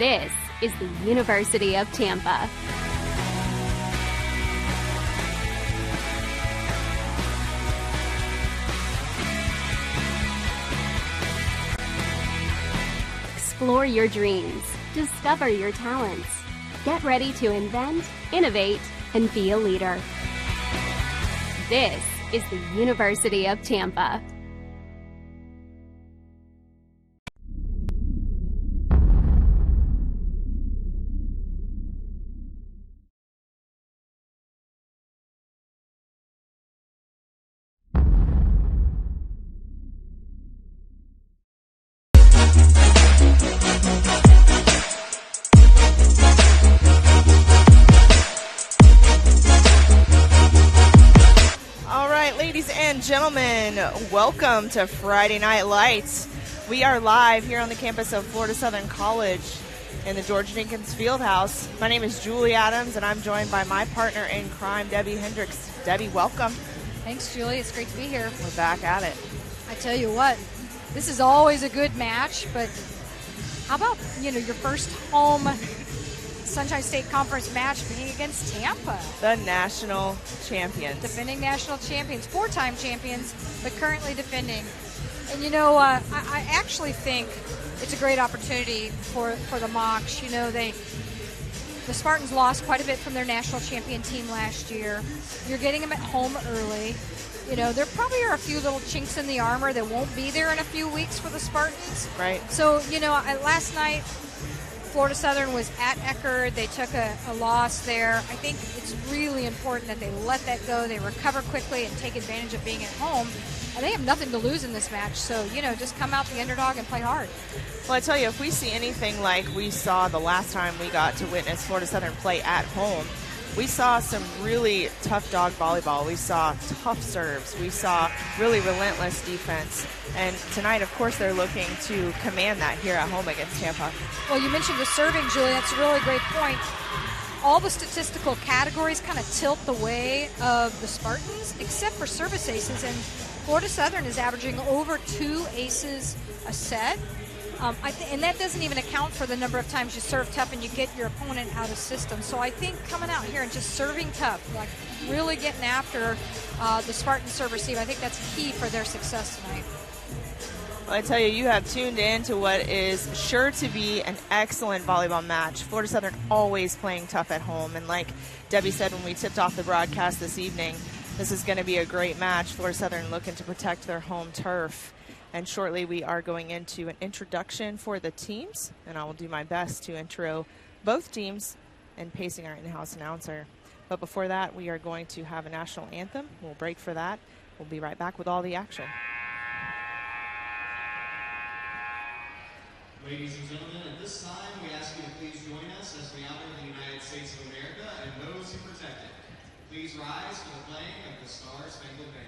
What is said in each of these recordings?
This is the University of Tampa. Explore your dreams. Discover your talents. Get ready to invent, innovate, and be a leader. This is the University of Tampa. Gentlemen, welcome to Friday Night Lights. We are live here on the campus of Florida Southern College in the George Jenkins Fieldhouse. My name is Julie Adams, and I'm joined by my partner in crime, Debbie Hendricks. Debbie, welcome. Thanks, Julie. It's great to be here. We're back at it. I tell you what, this is always a good match, but how about, your first home Sunshine State Conference match being against Tampa? The national champions. Defending national champions, four-time champions, but currently defending. And, I actually think it's a great opportunity for the Mocs. The Spartans lost quite a bit from their national champion team last year. You're getting them at home early. There probably are a few little chinks in the armor that won't be there in a few weeks for the Spartans. Right. So, last night, Florida Southern was at Eckerd. They took a loss there. I think it's really important that they let that go. They recover quickly and take advantage of being at home. And they have nothing to lose in this match. So, just come out the underdog and play hard. Well, I tell you, if we see anything like we saw the last time we got to witness Florida Southern play at home, we saw some really tough dog volleyball. We saw tough serves. We saw really relentless defense. And tonight, of course, they're looking to command that here at home against Tampa. Well, you mentioned the serving, Julie. That's a really great point. All the statistical categories kind of tilt the way of the Spartans, except for service aces. And Florida Southern is averaging over 2 aces a set. And that doesn't even account for the number of times you serve tough and you get your opponent out of system. So I think coming out here and just serving tough, like really getting after the Spartan serve receive, I think that's key for their success tonight. Well, I tell you, you have tuned in to what is sure to be an excellent volleyball match. Florida Southern always playing tough at home. And like Debbie said when we tipped off the broadcast this evening, this is going to be a great match. Florida Southern looking to protect their home turf. And shortly we are going into an introduction for the teams, and I will do my best to intro both teams and pacing our in-house announcer. But before that, we are going to have a national anthem. We'll break for that. We'll be right back with all the action. Ladies and gentlemen, at this time, we ask you to please join us as we honor the United States of America and those who protect it. Please rise for the playing of the Star-Spangled Banner.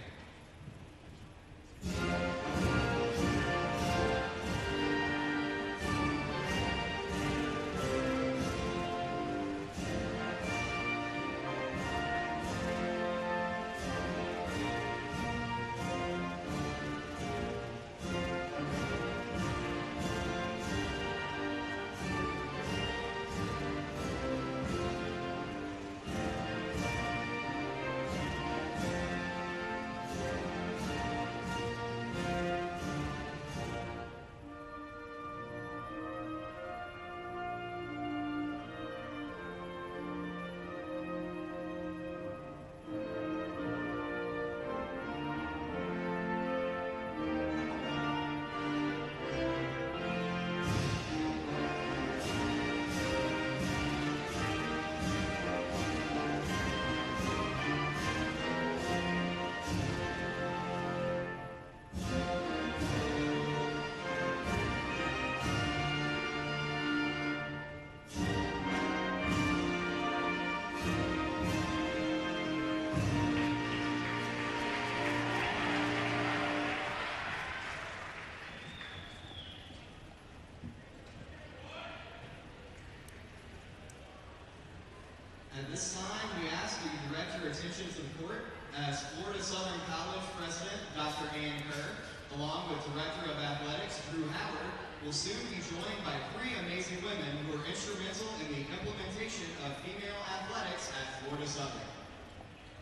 At this time, we ask that you direct your attention to the court as Florida Southern College President Dr. Ann Kerr, along with Director of Athletics Drew Howard, will soon be joined by 3 amazing women who are instrumental in the implementation of female athletics at Florida Southern.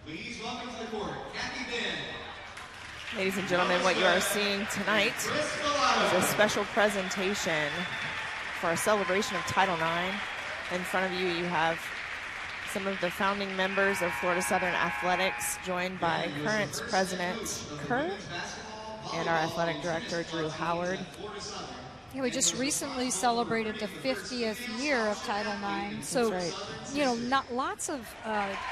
Please welcome to the court, Kathy Ben. Ladies and gentlemen, what you are seeing tonight is a special presentation for a celebration of Title IX. In front of you, you have some of the founding members of Florida Southern Athletics, joined by current President Kerr and our athletic director, Drew Howard. Yeah, we just recently celebrated the 50th year of Title IX. So, right. You know, not lots of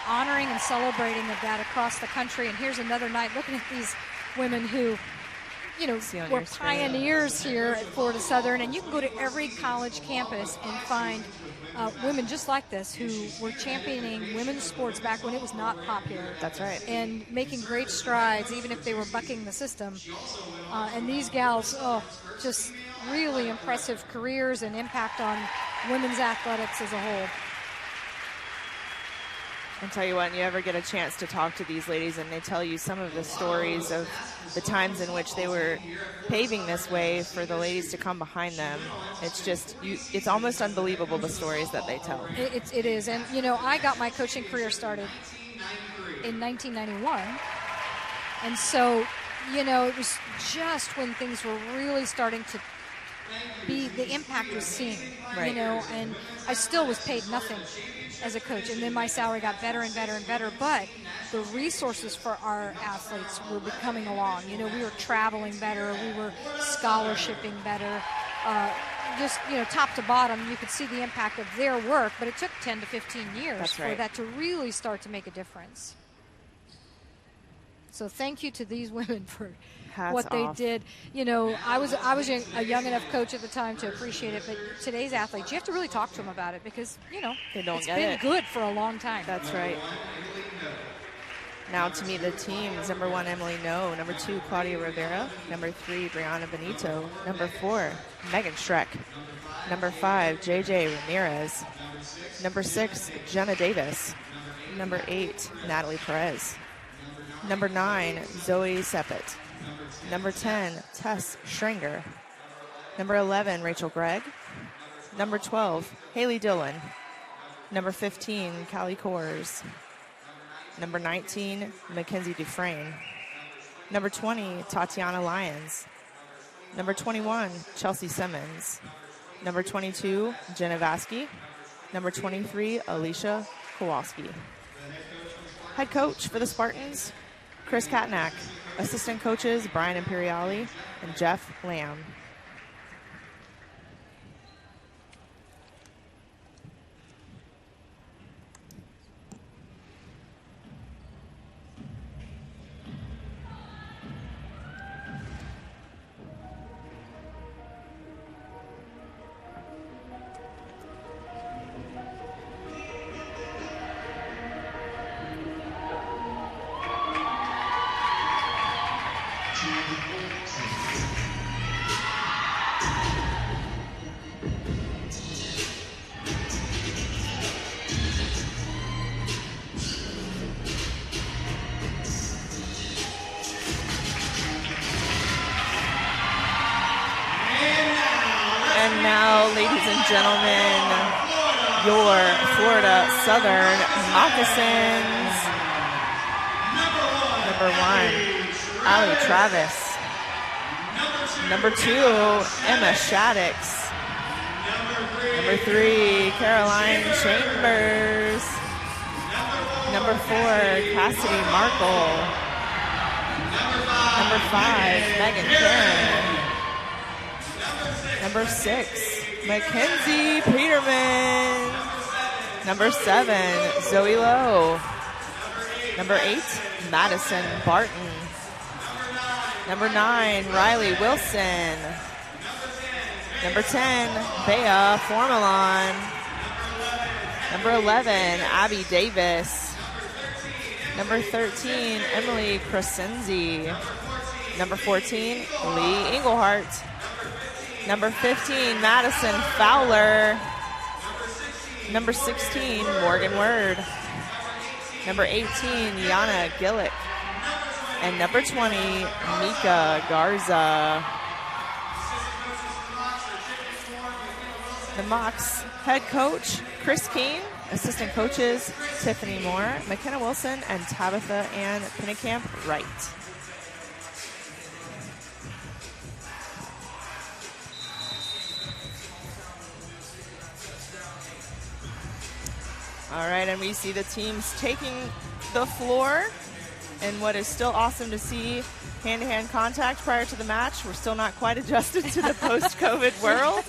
honoring and celebrating of that across the country. And here's another night looking at these women who, you know, were pioneers here at Florida Southern. And you can go to every college campus and find women just like this who were championing women's sports back when it was not popular. That's right. And making great strides, even if they were bucking the system. And these gals, just really impressive careers and impact on women's athletics as a whole. I'll tell you what, you ever get a chance to talk to these ladies and they tell you some of the stories of the times in which they were paving this way for the ladies to come behind them. It's just, it's almost unbelievable, the stories that they tell. It is. And, you know, I got my coaching career started in 1991. And so, you know, it was just when things were really starting to the impact was seen, right. You know, and I still was paid nothing as a coach, and then my salary got better and better and better, but the resources for our athletes were coming along. You know, we were traveling better, we were scholarshiping better, just, you know, top to bottom, you could see the impact of their work, but it took 10 to 15 years for that to really start to make a difference. So thank you to these women for what they did. You know, I was a young enough coach at the time to appreciate it, but today's athletes, you have to really talk to them about it because, you know, it's been good for a long time. That's right. Now to meet the teams, number 1, Emily No, number 2, Claudia Rivera, number 3, Brianna Benito, number 4, Megan Schreck, number 5, JJ Ramirez, number 6, Jenna Davis, number 8, Natalie Perez, number 9, Zoe Seppet, number 10, Tess Schringer, number 11, Rachel Gregg, number 12, Haley Dillon, number 15, Callie Coors, number 19, Mackenzie Dufresne, number 20, Tatiana Lyons, number 21, Chelsea Simmons, number 22, Jenna Vasky, number 23, Alicia Kowalski. Head coach for the Spartans, Chris Katnack. Assistant coaches, Brian Imperiali and Jeff Lamb. And now, ladies and gentlemen, your Florida Southern Moccasins. Number 1, Allie Travis. Number 2, Emma Shaddix. Number 3, Caroline Chambers. Number 4, Cassidy Markle. Number 5, Megan Karen. Number 6, Mackenzie Peterman. Number 7, Zoe Lowe. Number 8, Madison Barton. Number 9, Riley Wilson. Number 10, Bea Formalon. Number 11, Abby Davis. Number 13, Emily Crescenzi. Number 14, Lee Englehart. Number 15, Madison Fowler. Number 16, Morgan Word. Number 18, Yana Gillick. And number 20, Mika Garza. The Mocs head coach, Chris Keene, assistant coaches, Tiffany Moore, McKenna Wilson, and Tabitha Ann Pinnekamp Wright. All right, and we see the teams taking the floor in what is still awesome to see hand-to-hand contact prior to the match. We're still not quite adjusted to the post-COVID world.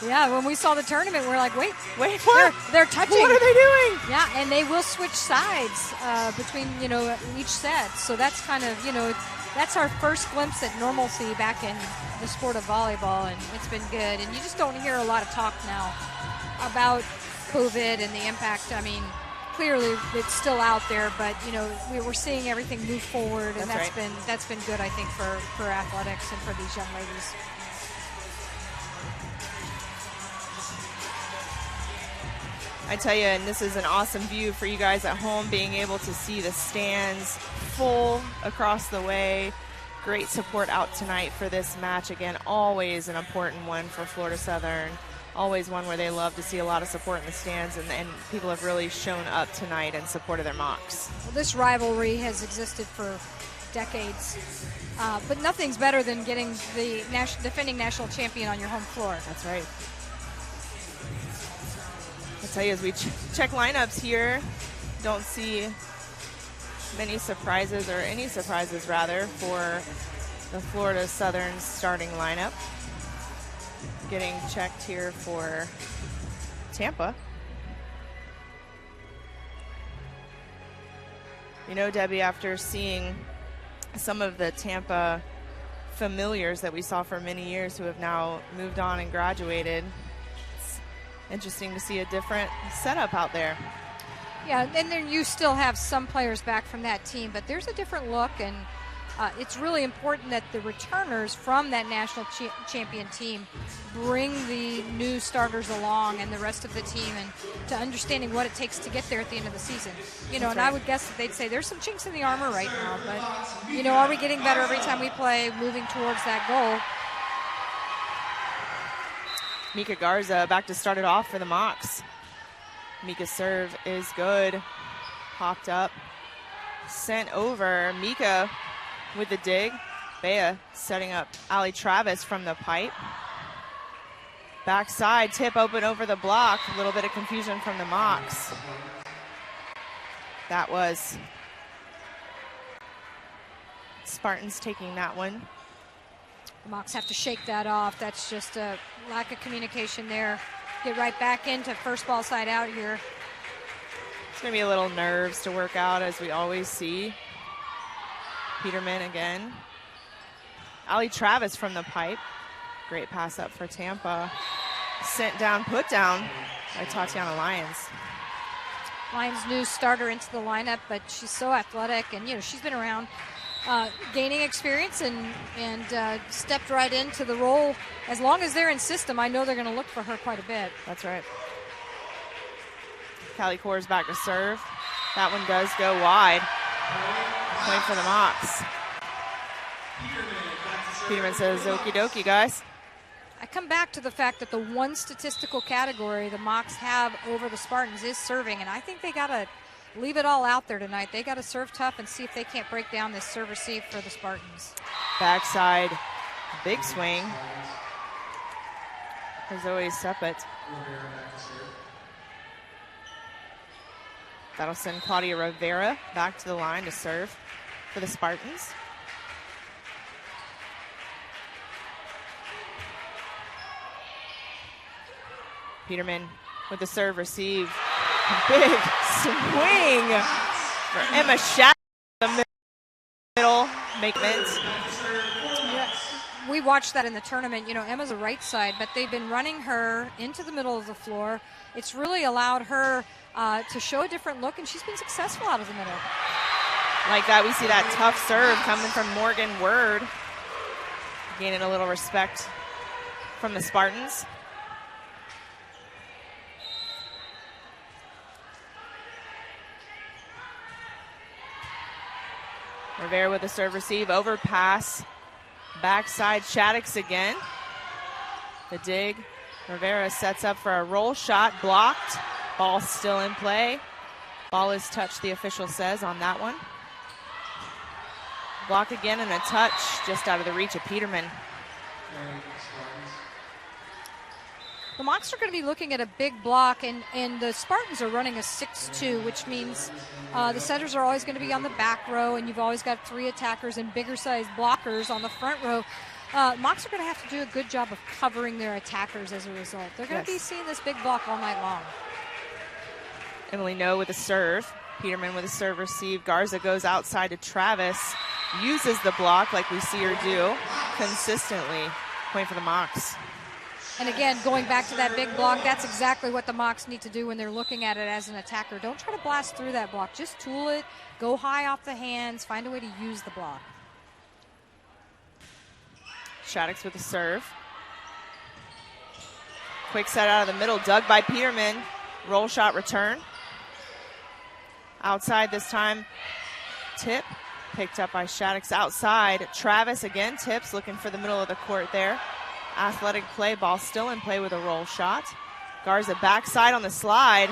Yeah, when we saw the tournament, we're like, wait, what? They're touching. What are they doing? Yeah, and they will switch sides between, each set. So that's kind of, that's our first glimpse at normalcy back in the sport of volleyball, and it's been good. And you just don't hear a lot of talk now about COVID and the impact. I mean, clearly it's still out there, but we're seeing everything move forward, and that's been good, I think, for athletics and for these young ladies. I tell you, and this is an awesome view for you guys at home, being able to see the stands full across the way. Great support out tonight for this match. Again, always an important one for Florida Southern. Always one where they love to see a lot of support in the stands, and people have really shown up tonight in support of their Mocs. Well, this rivalry has existed for decades, but nothing's better than getting the defending national champion on your home floor. That's right. I'll tell you, as we check lineups here, don't see many surprises, or any surprises rather, for the Florida Southern starting lineup. Getting checked here for Tampa. Debbie, after seeing some of the Tampa familiars that we saw for many years who have now moved on and graduated, it's interesting to see a different setup out there. Yeah, and then you still have some players back from that team, but there's a different look, and it's really important that the returners from that national champion team bring the new starters along and the rest of the team, and to understanding what it takes to get there at the end of the season. And I would guess that they'd say there's some chinks in the armor right now, but, are we getting better every time we play, moving towards that goal? Mika Garza back to start it off for the Mocs. Mika's serve is good. Popped up. Sent over. Mika with the dig. Bea setting up Allie Travis from the pipe. Backside tip open over the block. A little bit of confusion from the Mocs. That was Spartans taking that one. The Mocs have to shake that off. That's just a lack of communication there. Get right back into first ball side out here. It's going to be a little nerves to work out, as we always see. Peterman again. Allie Travis from the pipe. Great pass up for Tampa. Sent down, put down by Tatiana Lyons. Lyons' new starter into the lineup, but she's so athletic, and she's been around gaining experience and stepped right into the role. As long as they're in system, I know they're going to look for her quite a bit. That's right. Callie Coors back to serve. That one does go wide. Point for the Mocs. Peterman says, okie dokie, guys. I come back to the fact that the one statistical category the Mocs have over the Spartans is serving, and I think they got to leave it all out there tonight. They got to serve tough and see if they can't break down this serve receive for the Spartans. Backside, big swing for Zoe Seppet. That'll send Claudia Rivera back to the line to serve for the Spartans. Peterman with the serve receive. Big swing for Emma Schatt in the middle. Make mint. We watched that in the tournament. Emma's a right side, but they've been running her into the middle of the floor. It's really allowed her to show a different look, and she's been successful out of the middle. Like that, we see that tough serve coming from Morgan Word. Gaining a little respect from the Spartans. Rivera with the serve receive, overpass, backside Shaddix again. The dig Rivera sets up for a roll shot, blocked. Ball still in play. Ball is touched, the official says, on that one. Block again and a touch just out of the reach of Peterman. The Mocs are going to be looking at a big block, and the Spartans are running a 6-2, which means the setters are always going to be on the back row, and you've always got 3 attackers and bigger-sized blockers on the front row. Mocs are going to have to do a good job of covering their attackers as a result. They're going to be seeing this big block all night long. Emily No with a serve. Peterman with a serve receive. Garza goes outside to Travis. Uses the block like we see her do consistently. Point for the Mocs. And again, going back to that big block, that's exactly what the Mocs need to do when they're looking at it as an attacker. Don't try to blast through that block. Just tool it, go high off the hands, find a way to use the block. Shaddix with a serve. Quick set out of the middle, dug by Peterman. Roll shot return. Outside this time, tip. Picked up by Shaddix outside. Travis again tips, looking for the middle of the court there. Athletic play, ball still in play with a roll shot. Garza backside on the slide.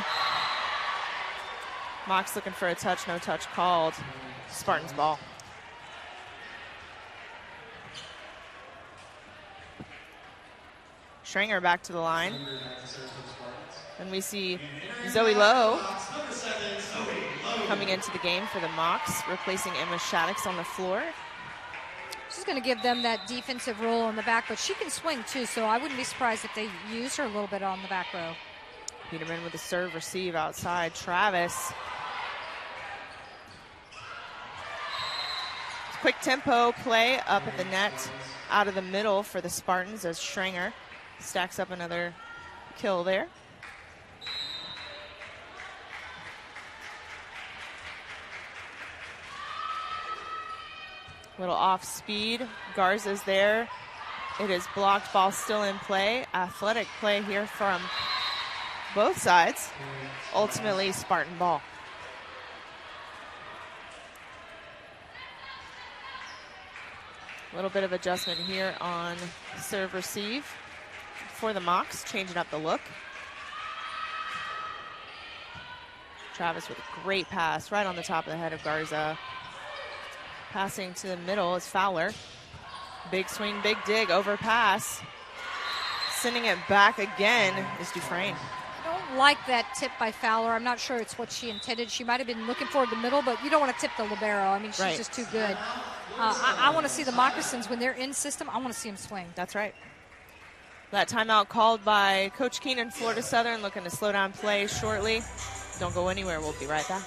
Mocs looking for a touch, no touch called. Spartans ball. Schranger back to the line. And we see Zoe Lowe coming into the game for the Mocs, replacing Emma Shaddix on the floor. She's going to give them that defensive role on the back, but she can swing too, so I wouldn't be surprised if they use her a little bit on the back row. Peterman with a serve receive outside. Travis. Quick tempo play up at the net, out of the middle for the Spartans as Schranger stacks up another kill there. Little off speed. Garza's there. It is blocked, ball still in play. Athletic play here from both sides. Ultimately, Spartan ball. A little bit of adjustment here on serve receive for the Mocs, changing up the look. Travis with a great pass right on the top of the head of Garza. Passing to the middle is Fowler. Big swing, big dig, overpass. Sending it back again is Dufresne. I don't like that tip by Fowler. I'm not sure it's what she intended. She might have been looking for the middle, but you don't want to tip the libero. I mean, she's just too good. I want to see the Moccasins, when they're in system, I want to see them swing. That's right. That timeout called by Coach Keenan, Florida Southern, looking to slow down play shortly. Don't go anywhere. We'll be right back.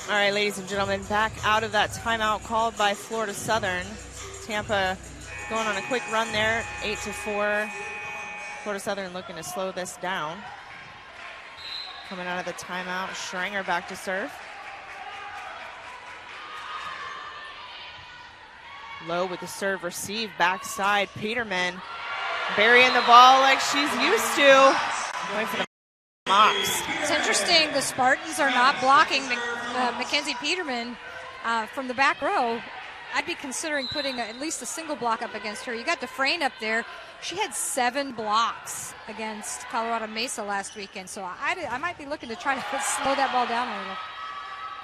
All right, ladies and gentlemen, back out of that timeout called by Florida Southern. Tampa going on a quick run there, 8-4. Florida Southern looking to slow this down. Coming out of the timeout, Schranger back to serve. Low with the serve receive, backside, Peterman burying the ball like she's used to. Going for the Mocs. It's interesting, the Spartans are not blocking Mackenzie Peterman from the back row. I'd be considering putting at least a single block up against her. You got Dufresne up there. She had 7 blocks against Colorado Mesa last weekend, so I might be looking to try to slow that ball down a little.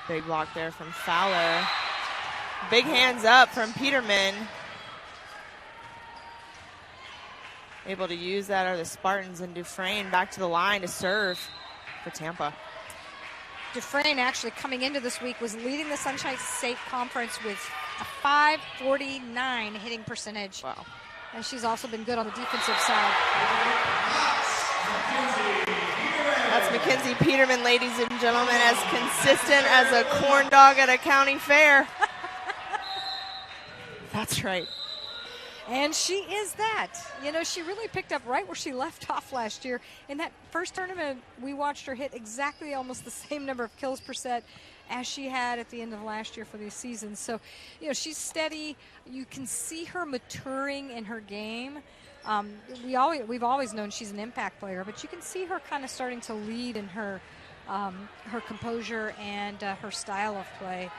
Big block there from Fowler. Big hands up from Peterman. able to use that are the Spartans, and Dufresne back to the line to serve for Tampa. Dufresne actually coming into this week was leading the Sunshine State Conference with a .549 hitting percentage. Wow. And she's also been good on the defensive side. That's Mackenzie Peterman, ladies and gentlemen, as consistent as a corn dog at a county fair. That's right. And she is that. You know, she really picked up right where she left off last year. In that first tournament, we watched her hit exactly almost the same number of kills per set as she had at the end of last year for these seasons. So, you know, she's steady. You can see her maturing in her game. We've always known she's an impact player, but you can see her kind of starting to lead in her composure and her style of play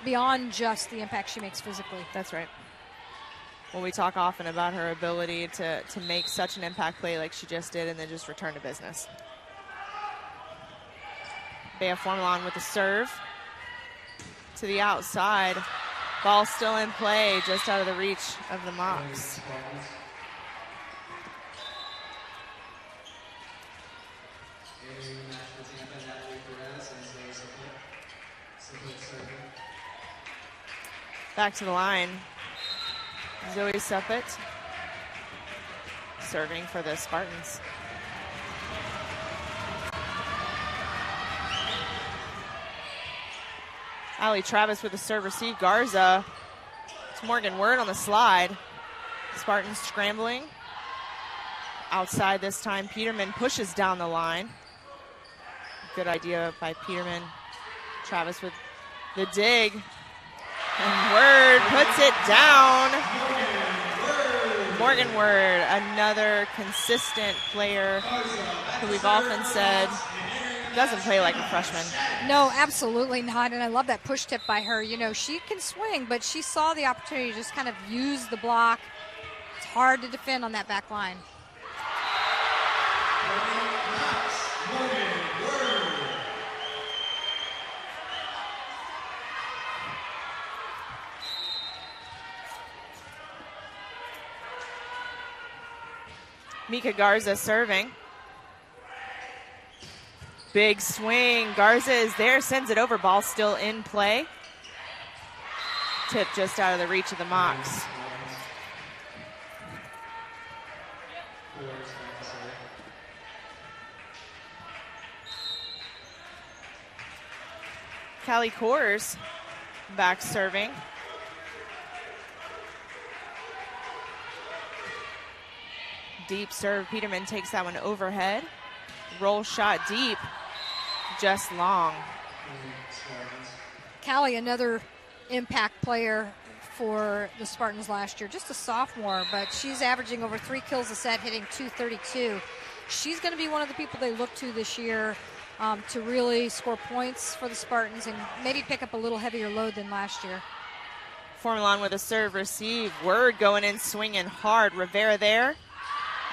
beyond just the impact she makes physically. That's right. Well, we talk often about her ability to make such an impact play like she just did and then just return to business. Bea Formalon with the serve to the outside. Ball still in play, just out of the reach of the Mocs. Back to the line. Zoe Suppet serving for the Spartans. Allie Travis with the serve receive. Garza. It's Morgan Word on the slide. Spartans scrambling. Outside this time. Peterman pushes down the line. Good idea by Peterman. Travis with the dig. And Word puts it down. Morgan Word, another consistent player who we've often said doesn't play like a freshman. No, absolutely not. And I love that push tip by her. You know, she can swing, but she saw the opportunity to just kind of use the block. It's hard to defend on that back line. Mika Garza serving. Big swing. Garza is there, sends it over. Ball still in play. Tip just out of the reach of the Mocs. Callie Coors back serving. Deep serve. Peterman takes that one overhead. Roll shot deep. Just long. Callie, another impact player for the Spartans last year. Just a sophomore, but she's averaging over 3 kills a set, hitting .232. She's going to be one of the people they look to this year to really score points for the Spartans and maybe pick up a little heavier load than last year. Formalon with a serve receive. Word going in, swinging hard. Rivera there.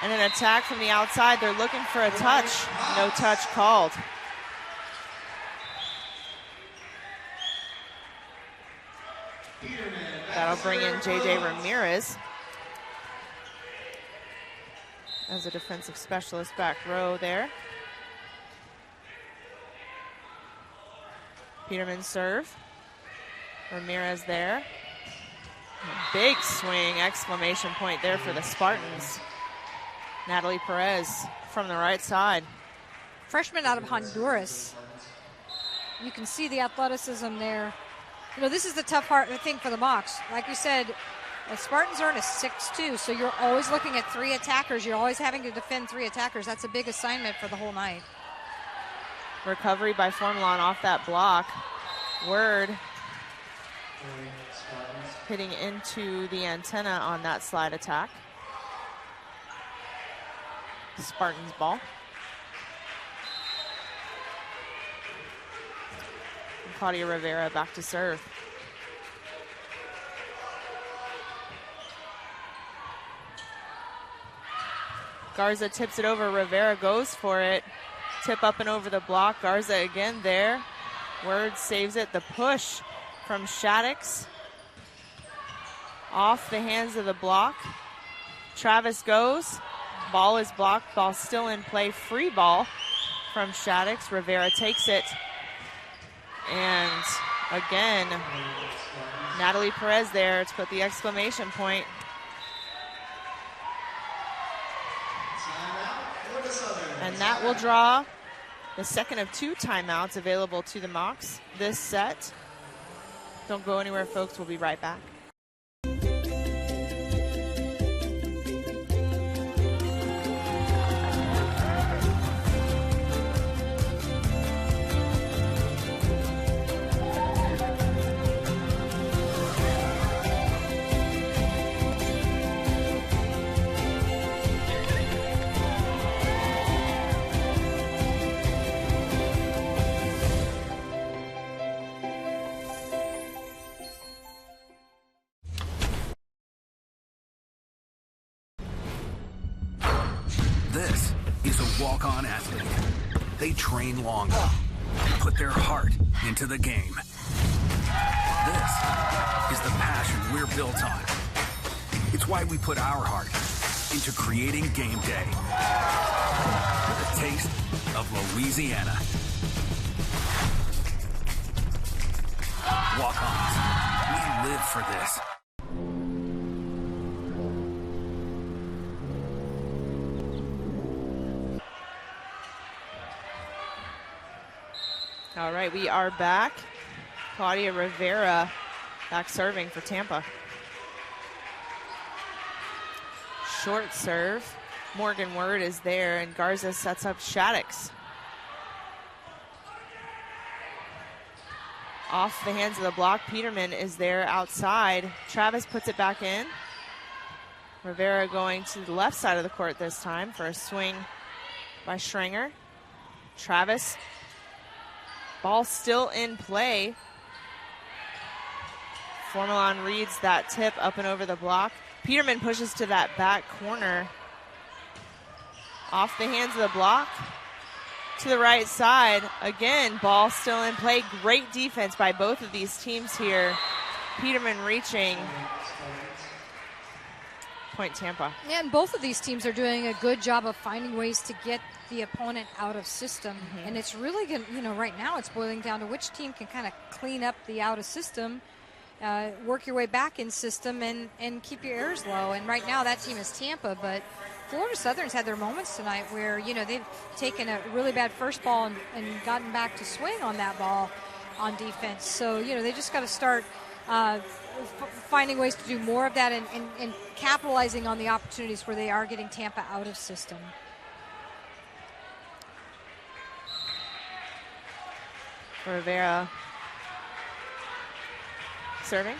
And an attack from the outside. They're looking for a touch. No touch called. That'll bring in J.J. Ramirez as a defensive specialist back row there. Peterman serve. Ramirez there. Big swing, exclamation point there for the Spartans. Natalie Perez from the right side. Freshman out of Honduras. You can see the athleticism there. You know, this is the tough thing for the Mocs. Like you said, the Spartans are in a 6-2, so you're always looking at 3 attackers. You're always having to defend 3 attackers. That's a big assignment for the whole night. Recovery by Formalon off that block. Word hitting into the antenna on that slide attack. Spartans ball. And Claudia Rivera back to serve. Garza tips it over. Rivera goes for it. Tip up and over the block. Garza again there. Word saves it. The push from Shaddix off the hands of the block. Travis goes. Ball is blocked. Ball still in play. Free ball from Shaddix. Rivera takes it. And again, Natalie Perez there to put the exclamation point. And that will draw the second of 2 timeouts available to the Mocs this set. Don't go anywhere, folks. We'll be right back. This is a walk-on athlete. They train longer, put their heart into the game. This is the passion we're built on. It's why we put our heart into creating game day with a taste of Louisiana. Walk-ons, we live for this. All right, we are back. Claudia Rivera back serving for Tampa. Short serve. Morgan Word is there, and Garza sets up Shaddix. Off the hands of the block, Peterman is there outside. Travis puts it back in. Rivera going to the left side of the court this time for a swing by Schrenger. Travis. Ball still in play. Formalon reads that tip up and over the block. Peterman pushes to that back corner. Off the hands of the block. To the right side. Again, ball still in play. Great defense by both of these teams here. Peterman reaching. Point Tampa. Yeah, and both of these teams are doing a good job of finding ways to get the opponent out of system. And it's really going to, right now it's boiling down to which team can kind of clean up the out of system, work your way back in system, and keep your errors low. And right now that team is Tampa, but Florida Southern's had their moments tonight where, they've taken a really bad first ball and gotten back to swing on that ball on defense. So, they just got to start finding ways to do more of that and capitalizing on the opportunities where they are getting Tampa out of system. Rivera serving.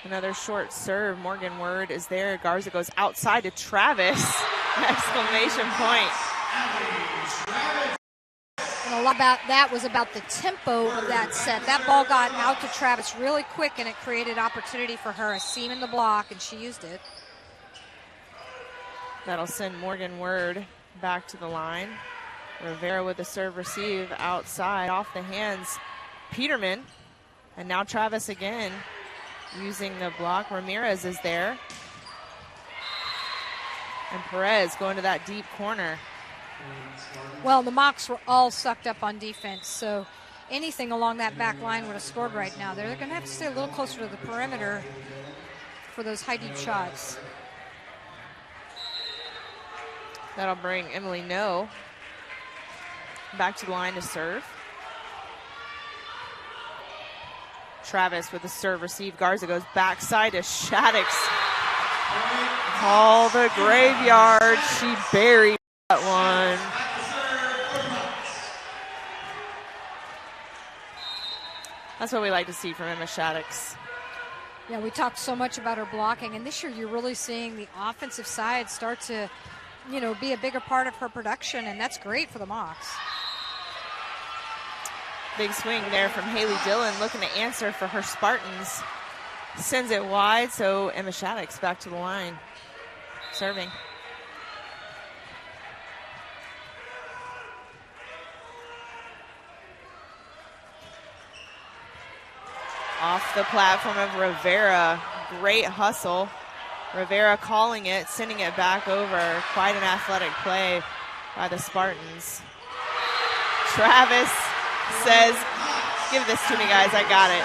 Another short serve. Morgan Word is there. Garza goes outside to Travis. Exclamation point. And a lot about that was about the tempo of that set. That ball got out to Travis really quick, and it created opportunity for her. A seam in the block, and she used it. That'll send Morgan Word back to the line. Rivera with the serve receive outside off the hands. Peterman. And now Travis again using the block. Ramirez is there. And Perez going to that deep corner. Well, the Mocs were all sucked up on defense, so anything along that back line would have scored right now. They're going to have to stay a little closer to the perimeter for those high deep shots. That'll bring Emily No back to the line to serve. Travis with the serve receive. Garza goes backside to Shaddix. Call the graveyard. She buried that one. That's what we like to see from Emma Shaddix. Yeah, we talked so much about her blocking, and this year you're really seeing the offensive side start to, be a bigger part of her production, and that's great for the Mocs. Big swing there from Haley Dillon, looking to answer for her Spartans. Sends it wide, so Emma Shaddix back to the line, serving. Off the platform of Rivera. great hustle. Rivera calling it, sending it back over. Quite an athletic play by the Spartans. Travis says, give this to me, guys, I got it.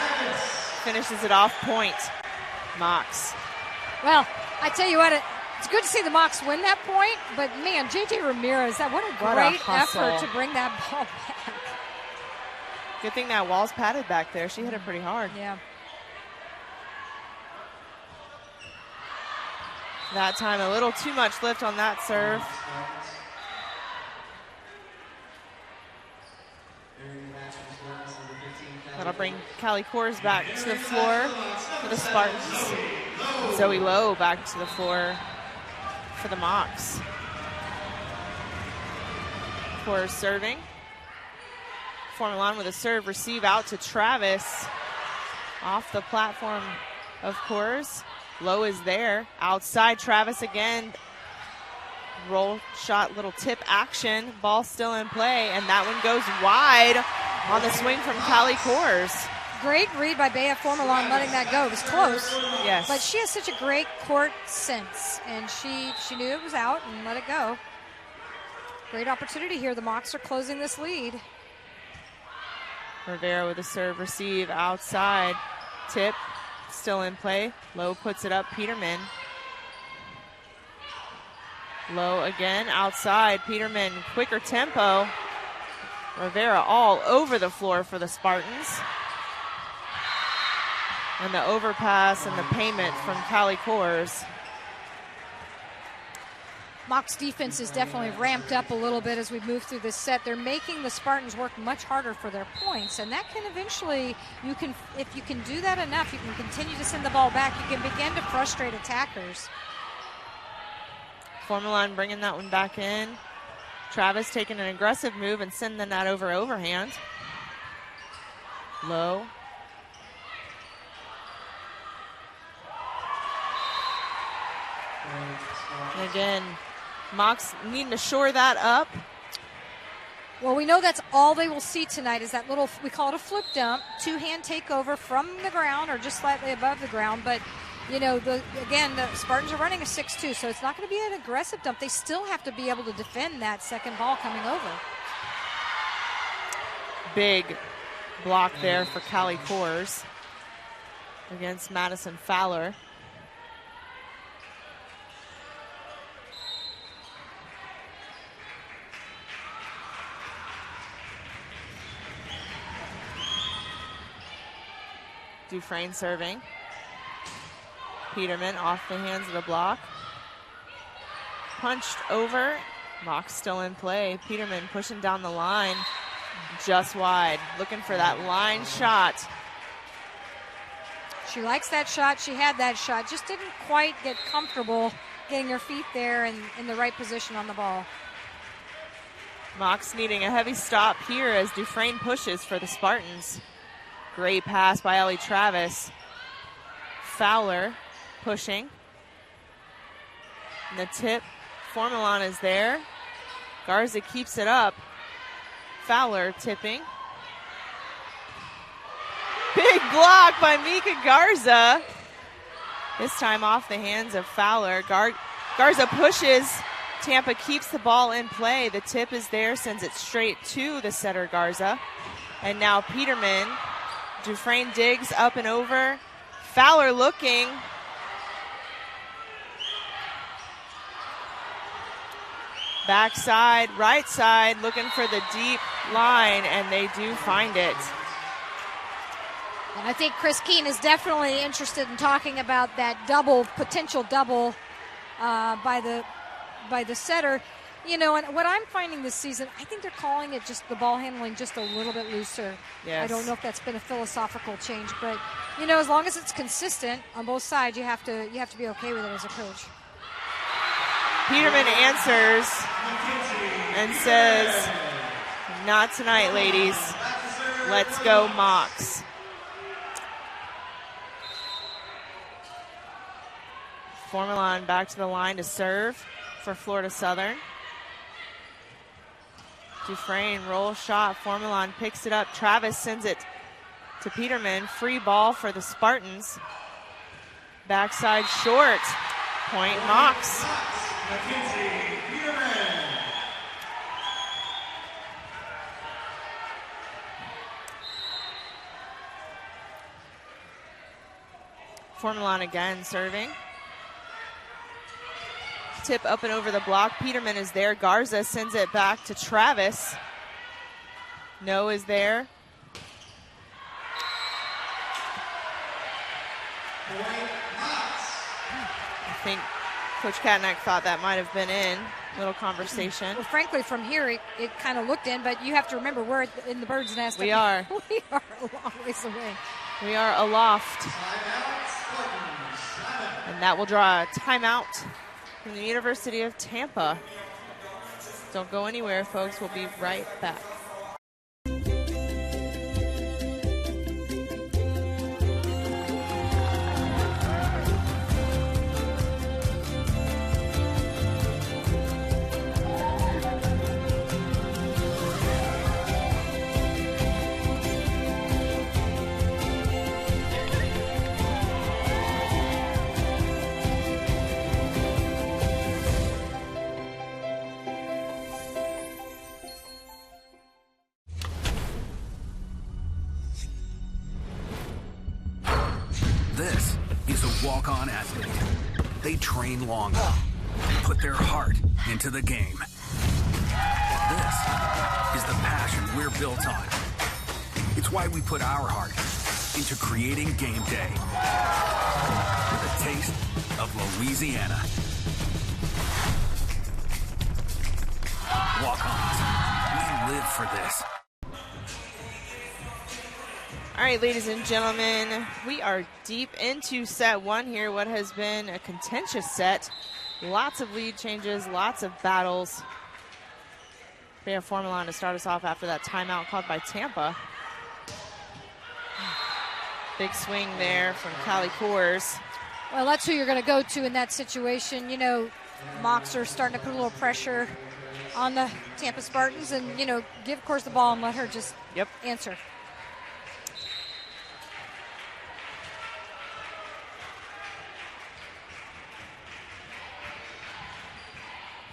Finishes it off, point. Mocs. Well, I tell you what, it's good to see the Mocs win that point, but man, JJ Ramirez, what a great effort to bring that ball back. Good thing that wall's padded back there. She hit it pretty hard. Yeah. That time a little too much lift on that serve. That'll bring Callie Kors back to the floor for the Spartans. Zoe Lowe back to the floor for the Mocs. Kors serving. Formalon with a serve, receive out to Travis. Off the platform of Kors. Lowe is there. Outside, Travis again. Roll shot, little tip action. Ball still in play, and that one goes wide on the swing from Callie Kors. Great read by Bea Formalon letting that go. It was close. Yes. But she has such a great court sense, and she knew it was out and let it go. Great opportunity here. The Mocs are closing this lead. Rivera with a serve, receive outside. Tip still in play. Lowe puts it up. Peterman. Lowe again outside. Peterman, quicker tempo. Rivera all over the floor for the Spartans. And the overpass and the payment from Callie Kors. Mocs defense is definitely ramped up a little bit as we move through this set. They're making the Spartans work much harder for their points, and that can eventually, if you can do that enough, you can continue to send the ball back. You can begin to frustrate attackers. Formalon bringing that one back in. Travis taking an aggressive move and sending that overhand. Low. And again, Mocs needing to shore that up. Well, we know that's all they will see tonight is that little, we call it a flip dump, two-hand takeover from the ground or just slightly above the ground. But, you know, the Spartans are running a 6-2, so it's not going to be an aggressive dump. They still have to be able to defend that second ball coming over. Big block there for Callie Kors against Madison Fowler. Dufresne serving. Peterman off the hands of the block. Punched over. Mocs still in play. Peterman pushing down the line. Just wide. Looking for that line shot. She likes that shot. She had that shot. Just didn't quite get comfortable getting her feet there and in the right position on the ball. Mocs needing a heavy stop here as Dufresne pushes for the Spartans. Great pass by Ellie Travis. Fowler pushing. And the tip, Formalon is there. Garza keeps it up. Fowler tipping. Big block by Mika Garza. This time off the hands of Fowler. Garza pushes. Tampa keeps the ball in play. The tip is there, sends it straight to the setter Garza. And now Peterman. Dufresne digs up and over. Fowler looking. Backside, right side, looking for the deep line, and they do find it. And I think Chris Keene is definitely interested in talking about that potential double by the setter. You know, and what I'm finding this season, I think they're calling it just the ball handling just a little bit looser. Yes. I don't know if that's been a philosophical change, but you know, as long as it's consistent on both sides, you have to be okay with it as a coach. Peterman answers and says, "Not tonight, ladies. Let's go, Mocs." Formalon back to the line to serve for Florida Southern. Dufresne roll shot. Formalon picks it up. Travis sends it to Peterman. Free ball for the Spartans. Backside short. Point Mocs. Formalon again serving. Tip up and over the block. Peterman is there. Garza sends it back to Travis. No is there. I think Coach Katnack thought that might have been in. Little conversation. Well, frankly, from here, it kind of looked in, but you have to remember we're in the bird's nest. We are. We are a long ways away. We are aloft. And that will draw a timeout from the University of Tampa. Don't go anywhere, folks. We'll be right back. This is a walk-on athlete. They train longer, put their heart into the game. This is the passion we're built on. It's why we put our heart into creating game day with a taste of Louisiana. Walk-ons, we live for this. All right, ladies and gentlemen, we are deep into set one here, what has been a contentious set. Lots of lead changes, lots of battles. We have Formalon to start us off after that timeout called by Tampa. Big swing there from Callie Coors. Well, that's who you're going to go to in that situation. You know, Mocs are starting to put a little pressure on the Tampa Spartans and, you know, give Coors the ball and let her just answer.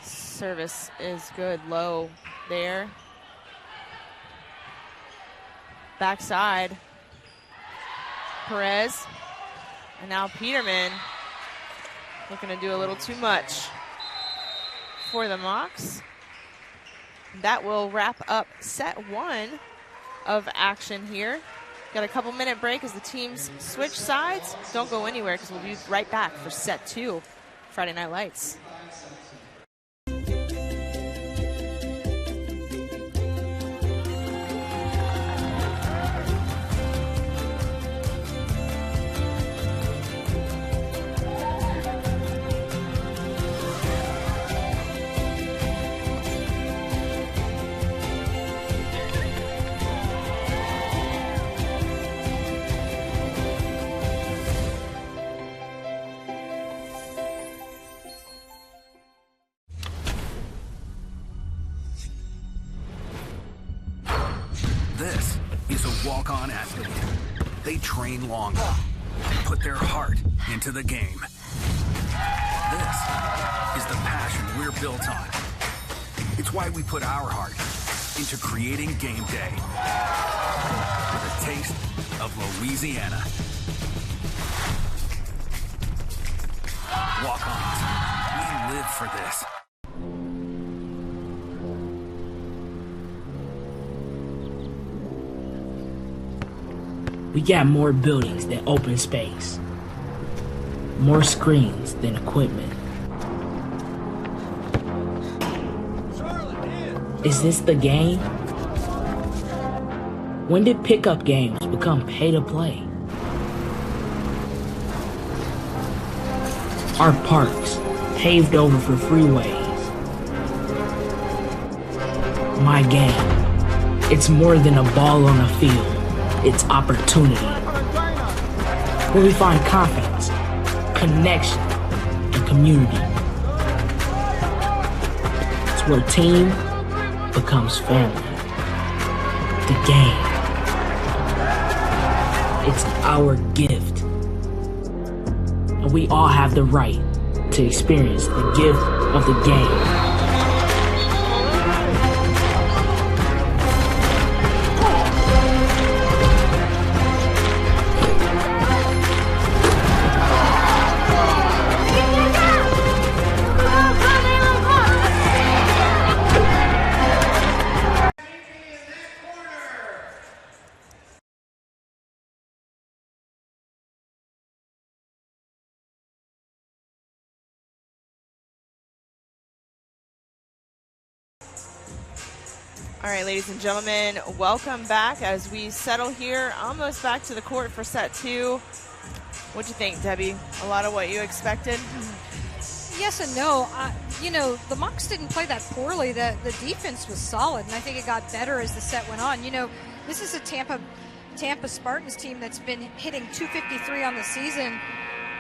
Service is good, low there. Backside, Perez, and now Peterman looking to do a little too much for the Mocs. That will wrap up set one of action here. Got a couple minute break as the teams switch sides. Don't go anywhere because we'll be right back for set two, Friday Night Lights. This is a walk-on athlete. They train longer, put their heart into the game. This is the passion we're built on. It's why we put our heart into creating game day with a taste of Louisiana. Walk-ons, we live for this. We got more buildings than open space, more screens than equipment. Is this the game? When did pickup games become pay to play? Our parks paved over for freeways. My game, it's more than a ball on a field. It's opportunity. Where we find confidence, connection, and community. It's where team becomes family. The game. It's our gift. And and we all have the right to experience the gift of the game. All right, ladies and gentlemen, welcome back as we settle here almost back to the court for set 2. What'd you think, Debbie? A lot of what you expected? Yes and no. You know, the Mocs didn't play that poorly. The defense was solid, and I think it got better as the set went on. You know, this is a Tampa Spartans team that's been hitting .253 on the season.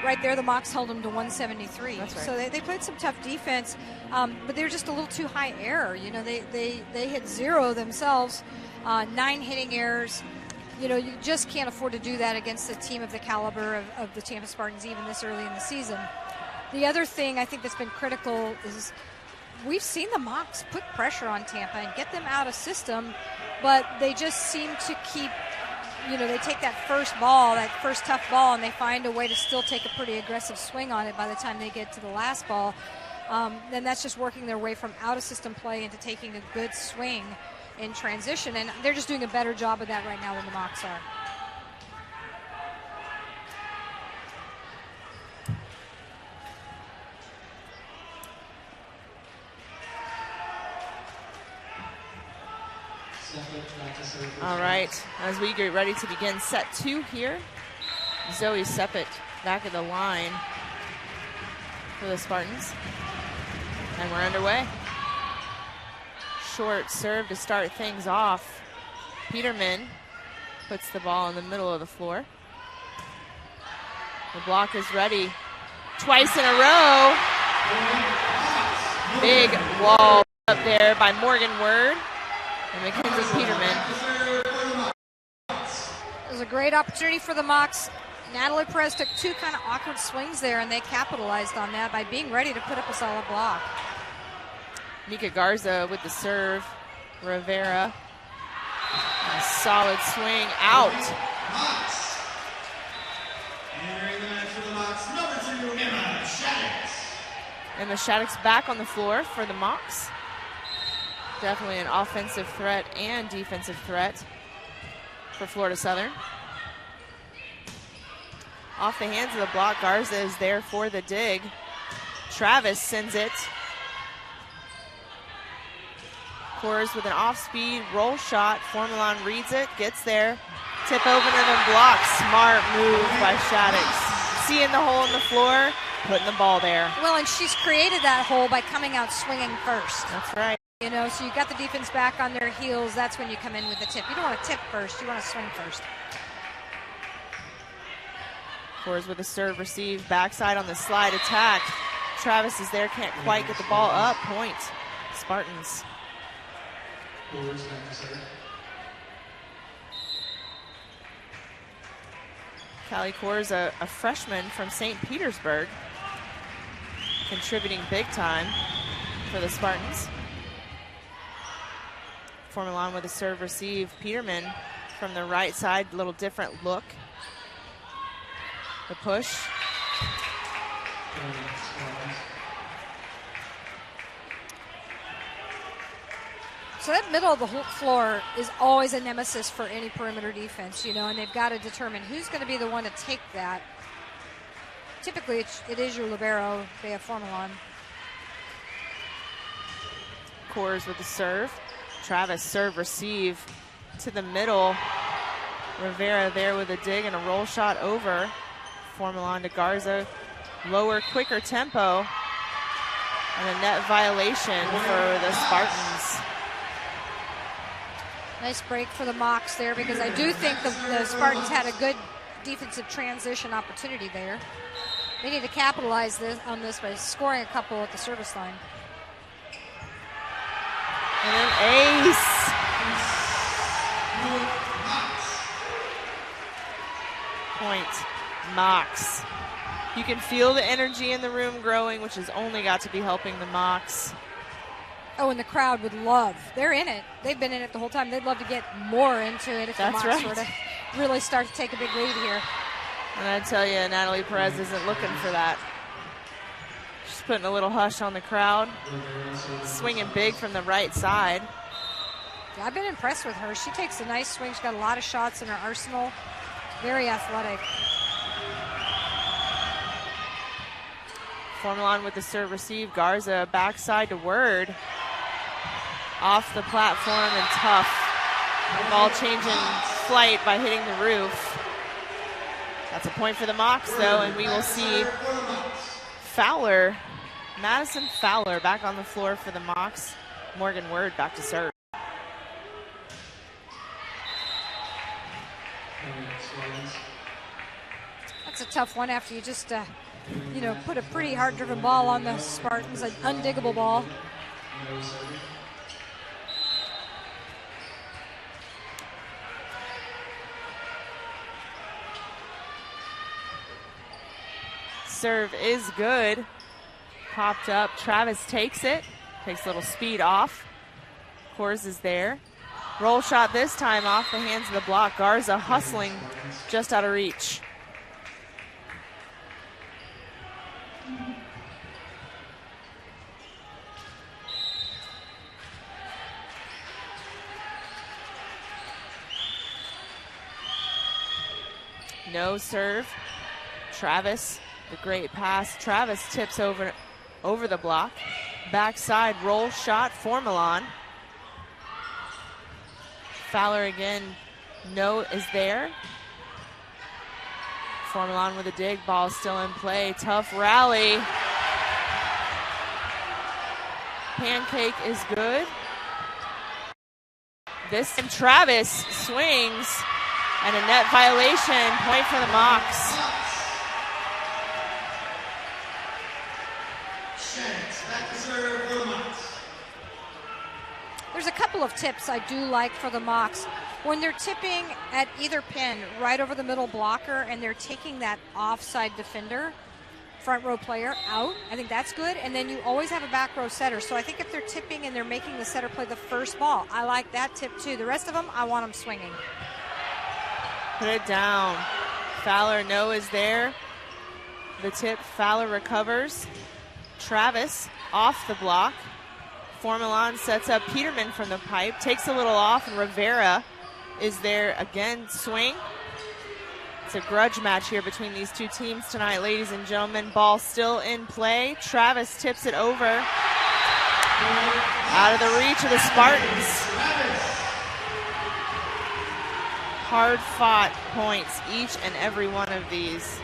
Right there, the Mocs held them to 173. That's right. So they played some tough defense, but they were just a little too high error. You know, they hit 0 themselves, 9 hitting errors. You know, you just can't afford to do that against a team of the caliber of the Tampa Spartans, even this early in the season. The other thing I think that's been critical is we've seen the Mocs put pressure on Tampa and get them out of system, but they just seem to keep, you know, they take that first tough ball, and they find a way to still take a pretty aggressive swing on it by the time they get to the last ball. Then that's just working their way from out of system play into taking a good swing in transition, and they're just doing a better job of that right now than the Mocs are. All right, as we get ready to begin set 2 here, Zoe Seppet back at the line for the Spartans. And we're underway. Short serve to start things off. Peterman puts the ball in the middle of the floor. The block is ready. Twice in a row. Big wall up there by Morgan Word and Mackenzie Peterman. It was a great opportunity for the Mocs. Natalie Perez took 2 kind of awkward swings there, and they capitalized on that by being ready to put up a solid block. Nika Garza with the serve. Rivera. A solid swing out. Entering the match for the Mocs, number 2, Emma Shaddix. Emma Shaddix back on the floor for the Mocs. Definitely an offensive threat and defensive threat for Florida Southern. Off the hands of the block, Garza is there for the dig. Travis sends it. Kors with an off-speed roll shot. Formalon reads it, gets there. Tip over and then block. Smart move by Shaddix. Seeing the hole in the floor, putting the ball there. Well, and she's created that hole by coming out swinging first. That's right. You know, so you got the defense back on their heels. That's when you come in with the tip. You don't want to tip first. You want to swing first. Kors with a serve receive, backside on the slide attack. Travis is there, can't quite get the ball up. Point, Spartans. Callie Kors, a freshman from St. Petersburg, contributing big time for the Spartans. Formalon with a serve receive. Peterman from the right side, a little different look. The push. So that middle of the whole floor is always a nemesis for any perimeter defense, you know, and they've got to determine who's going to be the one to take that. Typically, it is your libero, Bea Formalon. Kors with the serve. Travis serve receive to the middle. Rivera there with a dig and a roll shot over. Formalon to Garza. Lower, quicker tempo. And a net violation for the Spartans. Nice break for the Mocs there, because I do think the Spartans had a good defensive transition opportunity there. They need to capitalize on this by scoring a couple at the service line. And an ace. Point, Mocs. You can feel the energy in the room growing, which has only got to be helping the Mocs. Oh, and the crowd would love. They're in it. They've been in it the whole time. They'd love to get more into it if the Mocs sort of really start to take a big lead here. And I tell you, Natalie Perez isn't looking for that. She's putting a little hush on the crowd. Swinging big from the right side. Yeah, I've been impressed with her. She takes a nice swing. She's got a lot of shots in her arsenal. Very athletic. Formalon with the serve receive. Garza backside to Word. Off the platform and tough. Ball changing flight by hitting the roof. That's a point for the Mocs though, and we will see Fowler, Madison Fowler back on the floor for the Mocs. Morgan Word back to serve. That's a tough one after you just put a pretty hard-driven ball on the Spartans, an undiggable ball. Serve is good. Popped up. Travis takes it. Takes a little speed off. Kors is there. Roll shot this time off the hands of the block. Garza hustling just out of reach. No serve. Travis, the great pass. Travis tips over the block. Backside roll shot, Formalon. Fowler again, no is there. Formalon with a dig, ball still in play. Tough rally. Pancake is good. This time Travis swings. And a net violation, point for the Mocs. There's a couple of tips I do like for the Mocs. When they're tipping at either pin, right over the middle blocker, and they're taking that offside defender, front row player, out, I think that's good. And then you always have a back row setter. So I think if they're tipping and they're making the setter play the first ball, I like that tip too. The rest of them, I want them swinging. Put it down. Fowler, no is there. The tip, Fowler recovers. Travis off the block. Formalon sets up Peterman from the pipe, takes a little off, and Rivera is there again. Swing. It's a grudge match here between these two teams tonight, ladies and gentlemen. Ball still in play. Travis tips it over. Out of the reach of the Spartans. Hard-fought points, each and every one of these.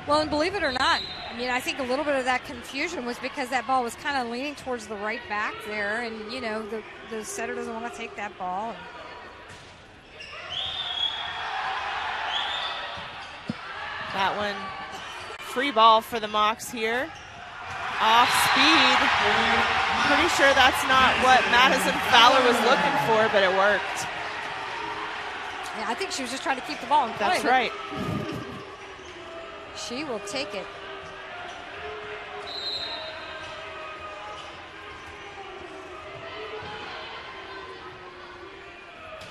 Well, and believe it or not, I mean, I think a little bit of that confusion was because that ball was kind of leaning towards the right back there, and, you know, the setter doesn't want to take that ball. That one, free ball for the Mocs here. Off speed. Pretty sure that's not what Madison Fowler was looking for, but it worked. Yeah, I think she was just trying to keep the ball in play. That's right. She will take it.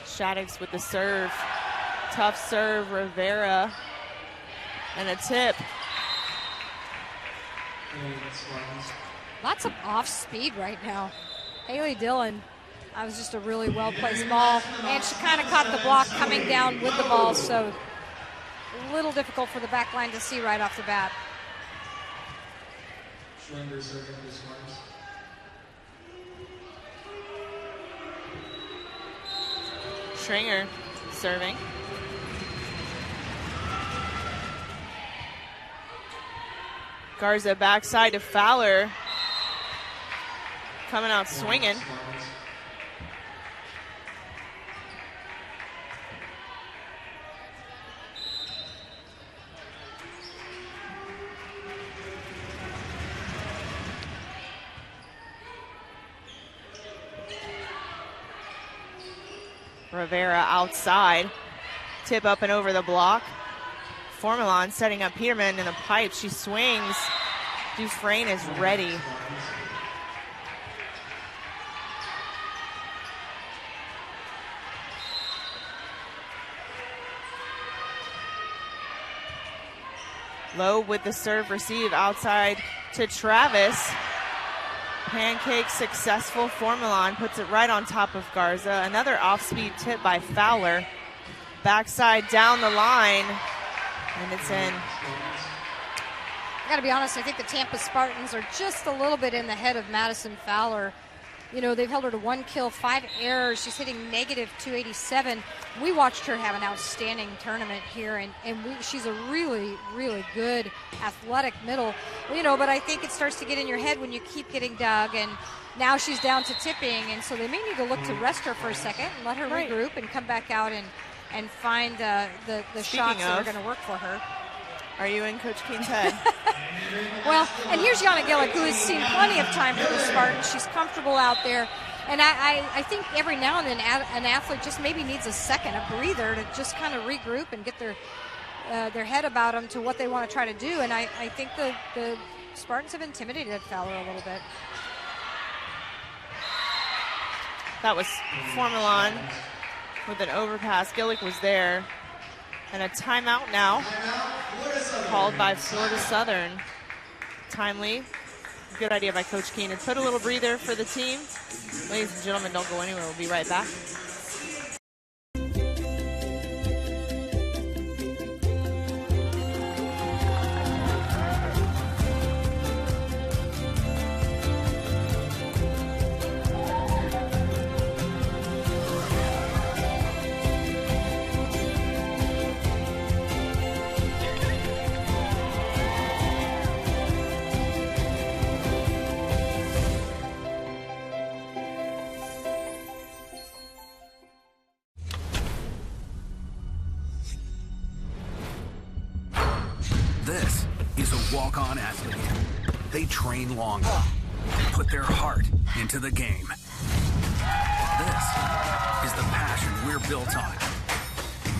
Shaddix with the serve. Tough serve, Rivera. And a tip. Lots of off speed right now. Haley Dillon. That was just a really well-placed ball. And she kind of caught the block coming down with the ball, so a little difficult for the back line to see right off the bat. Stringer serving. Garza backside to Fowler. Coming out swinging. Rivera outside. Tip up and over the block. Formalon setting up Peterman in the pipe. She swings. Dufresne is ready. Lowe with the serve receive outside to Travis. Pancake successful. Formalon puts it right on top of Garza. Another off-speed tip by Fowler. Backside down the line, and it's in. I got to be honest, I think the Tampa Spartans are just a little bit in the head of Madison Fowler. You know, they've held her to 1 kill, 5 errors. She's hitting negative 287. We watched her have an outstanding tournament here, and she's a really, really good athletic middle. You know, but I think it starts to get in your head when you keep getting dug, and now she's down to tipping, and so they may need to look to rest her for a second and let her regroup and come back out and find the shots that are going to work for her. Are you in Coach Keene's head? Well, and here's Yana Gillick, who has seen plenty of time for the Spartans. She's comfortable out there. And I think every now and then an athlete just maybe needs a second, a breather, to just kind of regroup and get their head about them to what they want to try to do. And I think the Spartans have intimidated Fowler a little bit. That was Formalon with an overpass. Gillick was there. And a timeout now called by Florida Southern. Timely. Good idea by Coach Keene. Put a little breather for the team. Ladies and gentlemen, don't go anywhere. We'll be right back. This is a walk-on athlete. They train longer, put their heart into the game. This is the passion we're built on.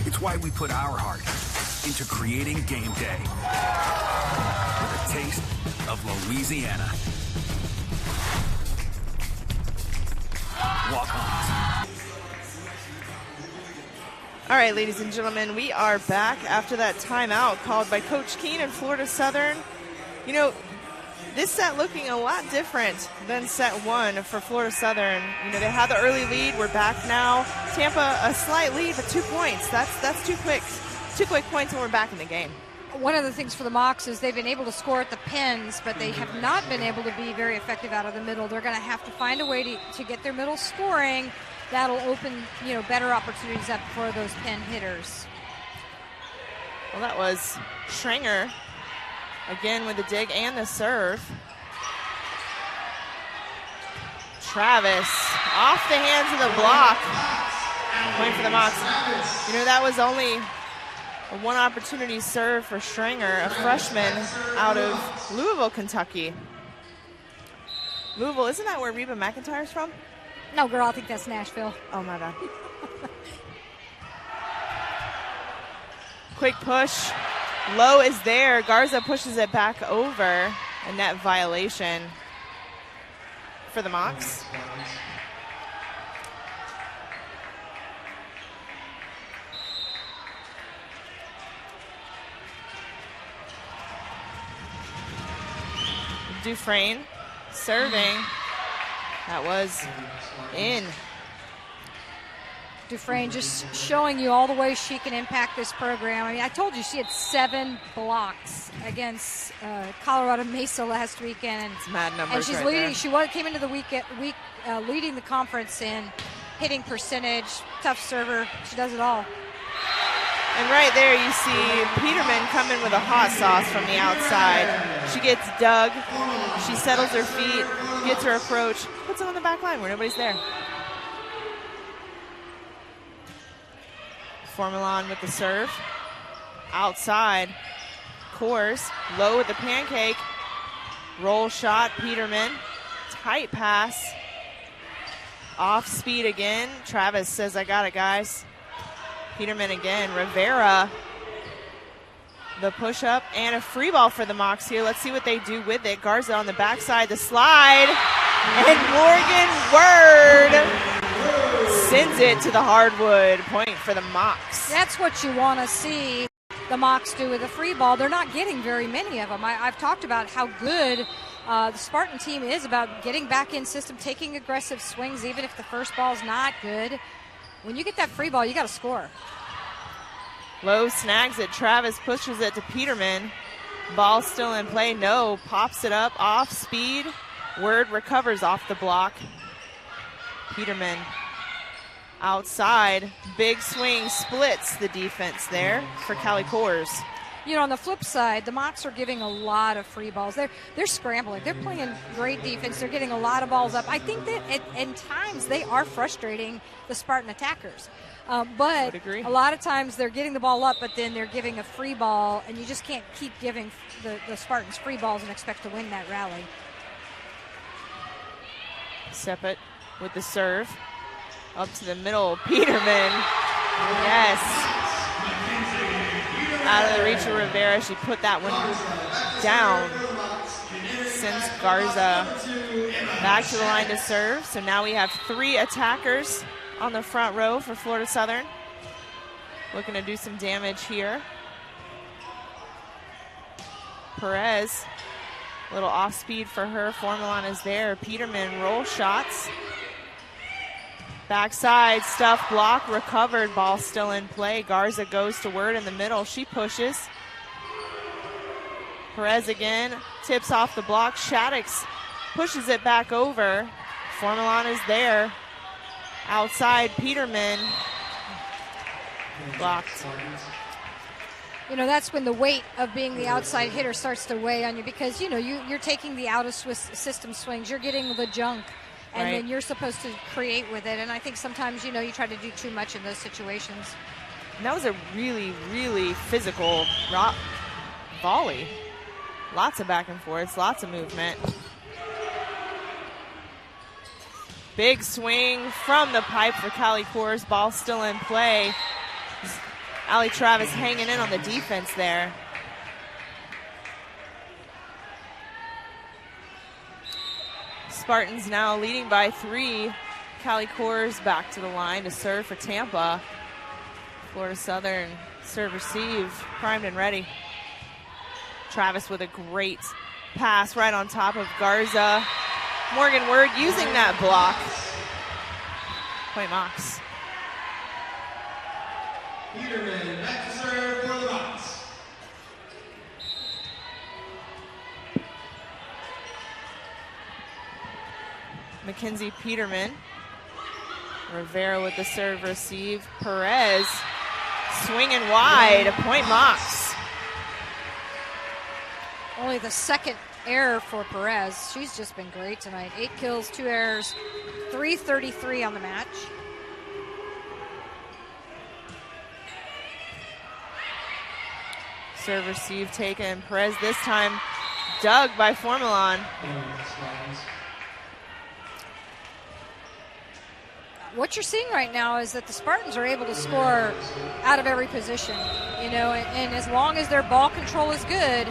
It's why we put our heart into creating game day with a taste of Louisiana. Walk-ons. All right, ladies and gentlemen, we are back after that timeout called by Coach Keene and Florida Southern. You know, this set looking a lot different than set one for Florida Southern. You know, they had the early lead. We're back now. Tampa, a slight lead, but 2 points. That's too quick. 2 quick points and we're back in the game. One of the things for the Mocs is they've been able to score at the pins, but they have not been able to be very effective out of the middle. They're going to have to find a way to get their middle scoring. That'll open, you know, better opportunities up for those pin hitters. Well, that was Schrenger again with the dig and the serve. Travis off the hands of the block. Point for the Mocs. You know, that was only a one opportunity serve for Schrenger, a freshman out of Louisville, Kentucky. Louisville, isn't that where Reba McIntyre's from? No, girl, I think that's Nashville. Oh, my bad. Quick push. Lowe is there. Garza pushes it back over. A net violation for the Mocs. Dufresne serving. That was in. Dufresne just showing you all the ways she can impact this program. I mean, I told you she had 7 blocks against Colorado Mesa last weekend. It's mad numbers. And she's right leading. there. She came into the week leading the conference in hitting percentage, tough server. She does it all. And right there you see Peterman coming with a hot sauce from the outside. She gets dug. She settles her feet, gets her approach, puts it on the back line where nobody's there. Formalon with the serve. Outside. Course. Low with the pancake. Roll shot. Peterman. Tight pass. Off speed again. Travis says, I got it, guys. Peterman again. Rivera The push-up and a free ball for the Mocs here. Let's see what they do with it. Garza on the backside, the slide, and Morgan Word sends it to the hardwood. Point for the Mocs. That's what you want to see the Mocs do with a free ball. They're not getting very many of them. I've talked about how good the Spartan team is about getting back in system, taking aggressive swings, even if the first ball's not good. When you get that free ball, you got to score. Lowe snags it. Travis pushes it to Peterman. Ball still in play. No. Pops it up off speed. Word recovers off the block. Peterman outside. Big swing splits the defense there for Cali Coors. You know, on the flip side, the Mocs are giving a lot of free balls. They're scrambling. They're playing great defense. They're getting a lot of balls up. I think that at times they are frustrating the Spartan attackers. But a lot of times they're getting the ball up, but then they're giving a free ball, and you just can't keep giving the Spartans free balls and expect to win that rally. Seppet with the serve. Up to the middle. Peterman. Yes. Out of the reach of Rivera. She put that one down. Sends Garza back to the line to serve. So now we have 3 attackers on the front row for Florida Southern. Looking to do some damage here. Perez, a little off speed for her. Formalon is there. Peterman roll shots. Backside stuff, block, recovered. Ball still in play. Garza goes to Word in the middle. She pushes. Perez again, tips off the block. Shaddix pushes it back over. Formalon is there. Outside, Peterman blocked. You know, that's when the weight of being the outside hitter starts to weigh on you, because, you know, you're taking the out of system swings. You're getting the junk, and then you're supposed to create with it. And I think sometimes, you know, you try to do too much in those situations. And that was a really, really physical volley. Lots of back and forths, lots of movement. Big swing from the pipe for Cali Coors. Ball still in play. Allie Travis hanging in on the defense there. Spartans now leading by 3. Cali Coors back to the line to serve for Tampa. Florida Southern serve receive, primed and ready. Travis with a great pass right on top of Garza. Morgan Word using that block. Point Mocs. Peterman back to serve for the Mocs. Mackenzie Peterman. Rivera with the serve receive. Perez swinging wide. Point Mocs. Only the second error for Perez. She's just been great tonight. 8 kills, 2 errors, 333 on the match. Serve receive taken. Perez this time dug by Formalon. What you're seeing right now is that the Spartans are able to score out of every position, you know, and as long as their ball control is good,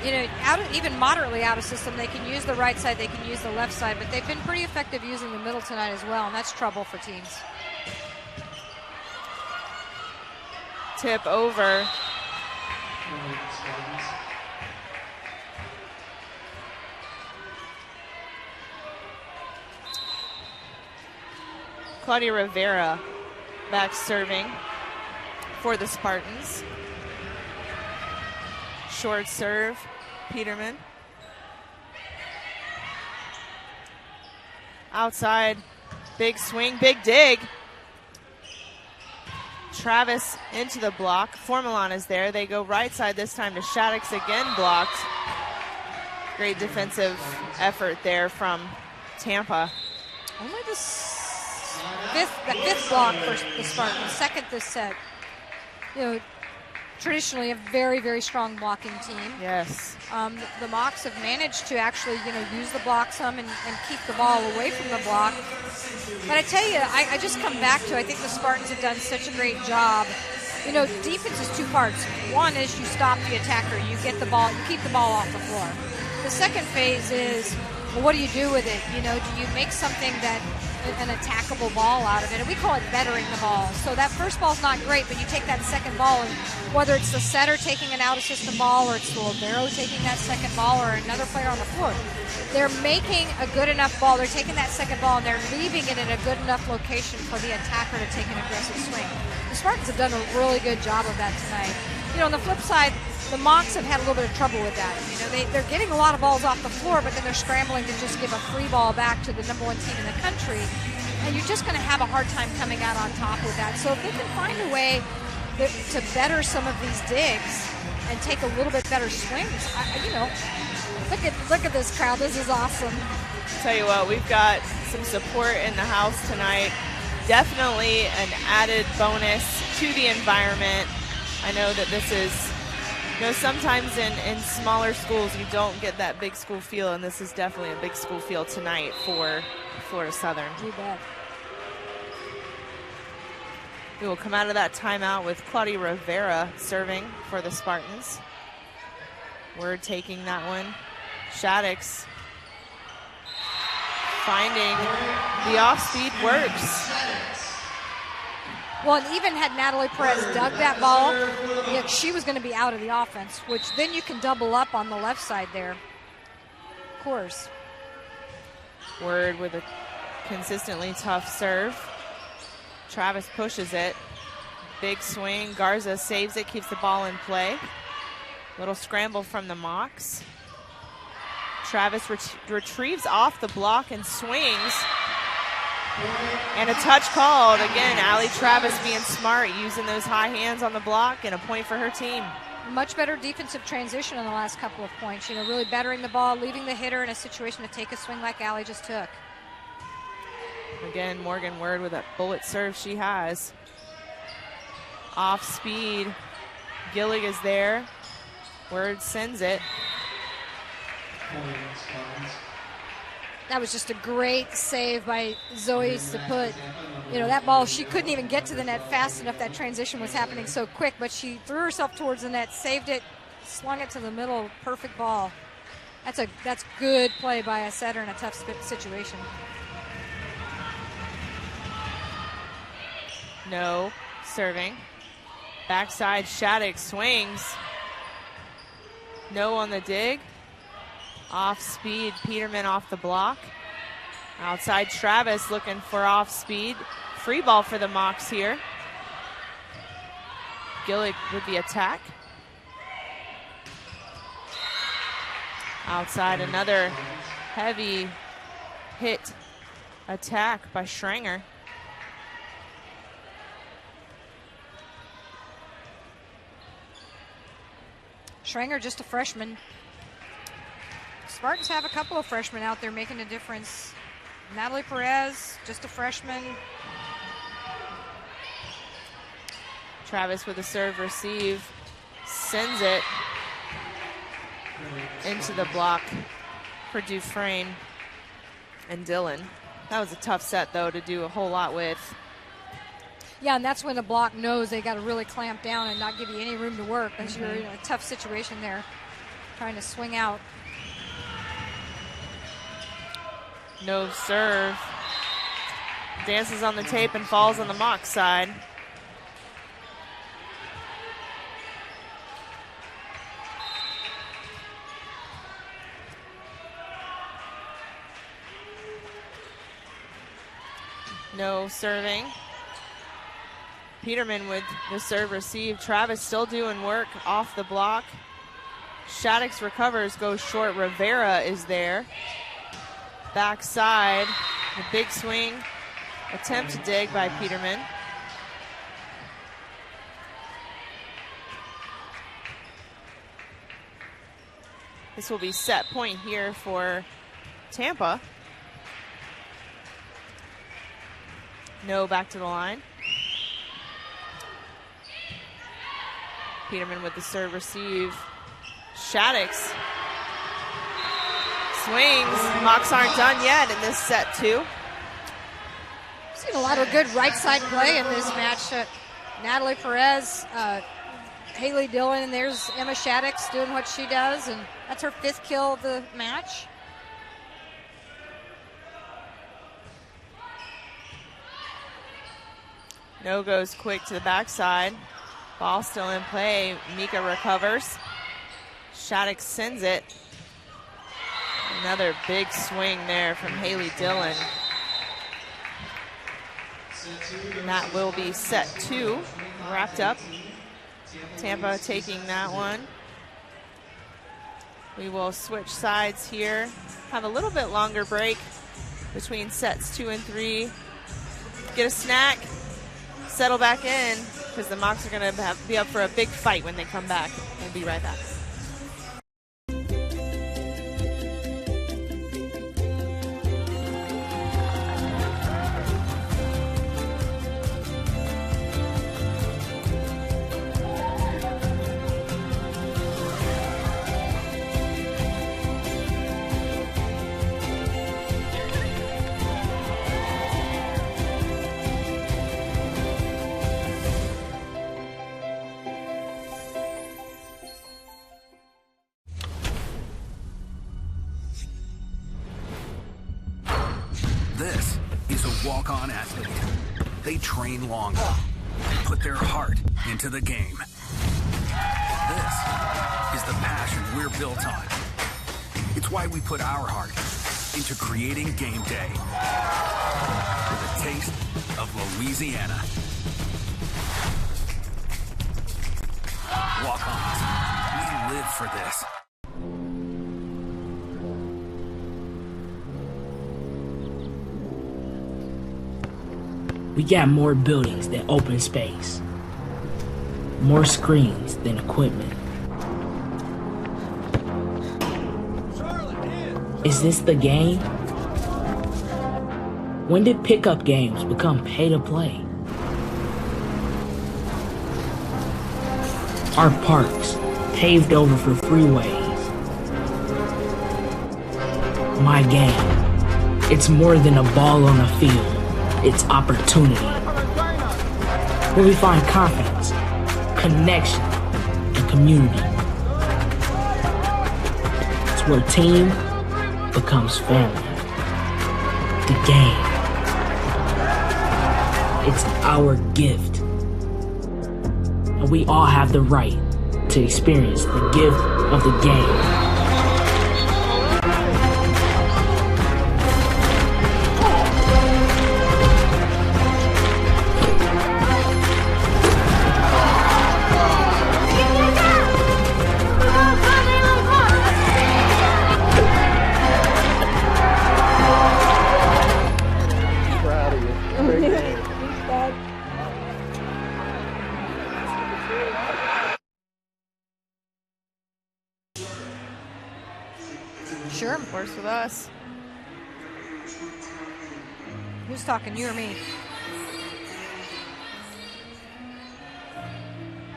you know, even moderately out of system, they can use the right side, they can use the left side, but they've been pretty effective using the middle tonight as well, and that's trouble for teams. Tip over. Claudia Rivera back serving for the Spartans. Short serve, Peterman. Outside, big swing, big dig. Travis into the block. Formalon is there. They go right side this time to Shaddix, again blocked. Great defensive effort there from Tampa. Only the fifth block for the Spartans, second this set. You know, traditionally a very, very strong blocking team. Yes. The Mocs have managed to actually, you know, use the block some and keep the ball away from the block. But I tell you, I just come back to, I think the Spartans have done such a great job You know, defense is two parts. One is you stop the attacker, you get the ball, you keep the ball off the floor. The second phase is, well, what do you do with it? You know, do you make something that an attackable ball out of it? And we call it bettering the ball. So that first ball's not great, but you take that second ball, and whether it's the setter taking an out-of-system ball or it's the libero taking that second ball or another player on the floor, they're making a good enough ball. They're taking that second ball and they're leaving it in a good enough location for the attacker to take an aggressive swing. The Spartans have done a really good job of that tonight. You know, on the flip side, the Mocs have had a little bit of trouble with that. You know, they're getting a lot of balls off the floor, but then they're scrambling to just give a free ball back to the number one team in the country. And you're just going to have a hard time coming out on top with that. So if they can find a way to better some of these digs and take a little bit better swings, you know, look at this crowd. This is awesome. Tell you what, we've got some support in the house tonight. Definitely an added bonus to the environment. I know that this is, you know, sometimes in smaller schools you don't get that big school feel, and this is definitely a big school feel tonight for Florida Southern. You bet. We will come out of that timeout with Claudia Rivera serving for the Spartans. Word taking that one. Shaddix finding the off-speed works. Well, and even had Natalie Perez dug that ball, yeah, she was going to be out of the offense, which then you can double up on the left side there. Of course. Word with a consistently tough serve. Travis pushes it. Big swing. Garza saves it, keeps the ball in play. Little scramble from the Mocs. Travis retrieves off the block and swings. And a touch called. Again, Allie Travis being smart, using those high hands on the block, and a point for her team. Much better defensive transition in the last couple of points. You know, really bettering the ball, leaving the hitter in a situation to take a swing like Allie just took. Again, Morgan Word with that bullet serve she has. Off speed. Gillig is there. Word sends it. That was just a great save by Zoe to put, you know, that ball, she couldn't even get to the net fast enough. That transition was happening so quick, but she threw herself towards the net, saved it, swung it to the middle, perfect ball. That's good play by a setter in a tough situation. No serving. Backside, Shattuck swings. No on the dig. Off speed, Peterman off the block. Outside, Travis looking for off speed. Free ball for the Mocs here. Gillig with the attack. Outside, another heavy hit attack by Schranger. Schranger, just a freshman. Spartans have a couple of freshmen out there making a difference. Natalie Perez, just a freshman. Travis with a serve receive, sends it into the block for Dufresne and Dillon. That was a tough set, though, to do a whole lot with. Yeah, and that's when the block knows they got to really clamp down and not give you any room to work, because you're in a tough situation there, trying to swing out. No serve. Dances on the tape and falls on the Mocs side. No serving. Peterman with the serve receive. Travis still doing work off the block. Shaddix recovers, goes short. Rivera is there. Backside, the big swing. Attempt to dig by Peterman. This will be set point here for Tampa. No, back to the line. Peterman with the serve receive. Shaddix swings. Mocs aren't done yet in this set, too. Seen a lot of good right side play in this match. Natalie Perez, Haley Dillon, and there's Emma Shaddix doing what she does, and that's her 5th kill of the match. No goes quick to the backside. Ball still in play. Mika recovers. Shattuck sends it. Another big swing there from Haley Dillon. And that will be set 2 wrapped up. Tampa taking that one. We will switch sides here. Have a little bit longer break between sets 2 and 3. Get a snack. Settle back in, because the Mocs are going to be up for a big fight when they come back. We'll be right back. This is a walk-on athlete. They train longer, put their heart into the game. This is the passion we're built on. It's why we put our heart into creating game day with a taste of Louisiana. Walk-ons, we live for this. We got more buildings than open space, more screens than equipment. Is this the game? When did pickup games become pay to play? Our parks paved over for freeways. My game, it's more than a ball on a field. It's opportunity. Where we find confidence, connection, and community. It's where team becomes family. The game. It's our gift. And we all have the right to experience the gift of the game. Sure. Works with us. Who's talking, you or me?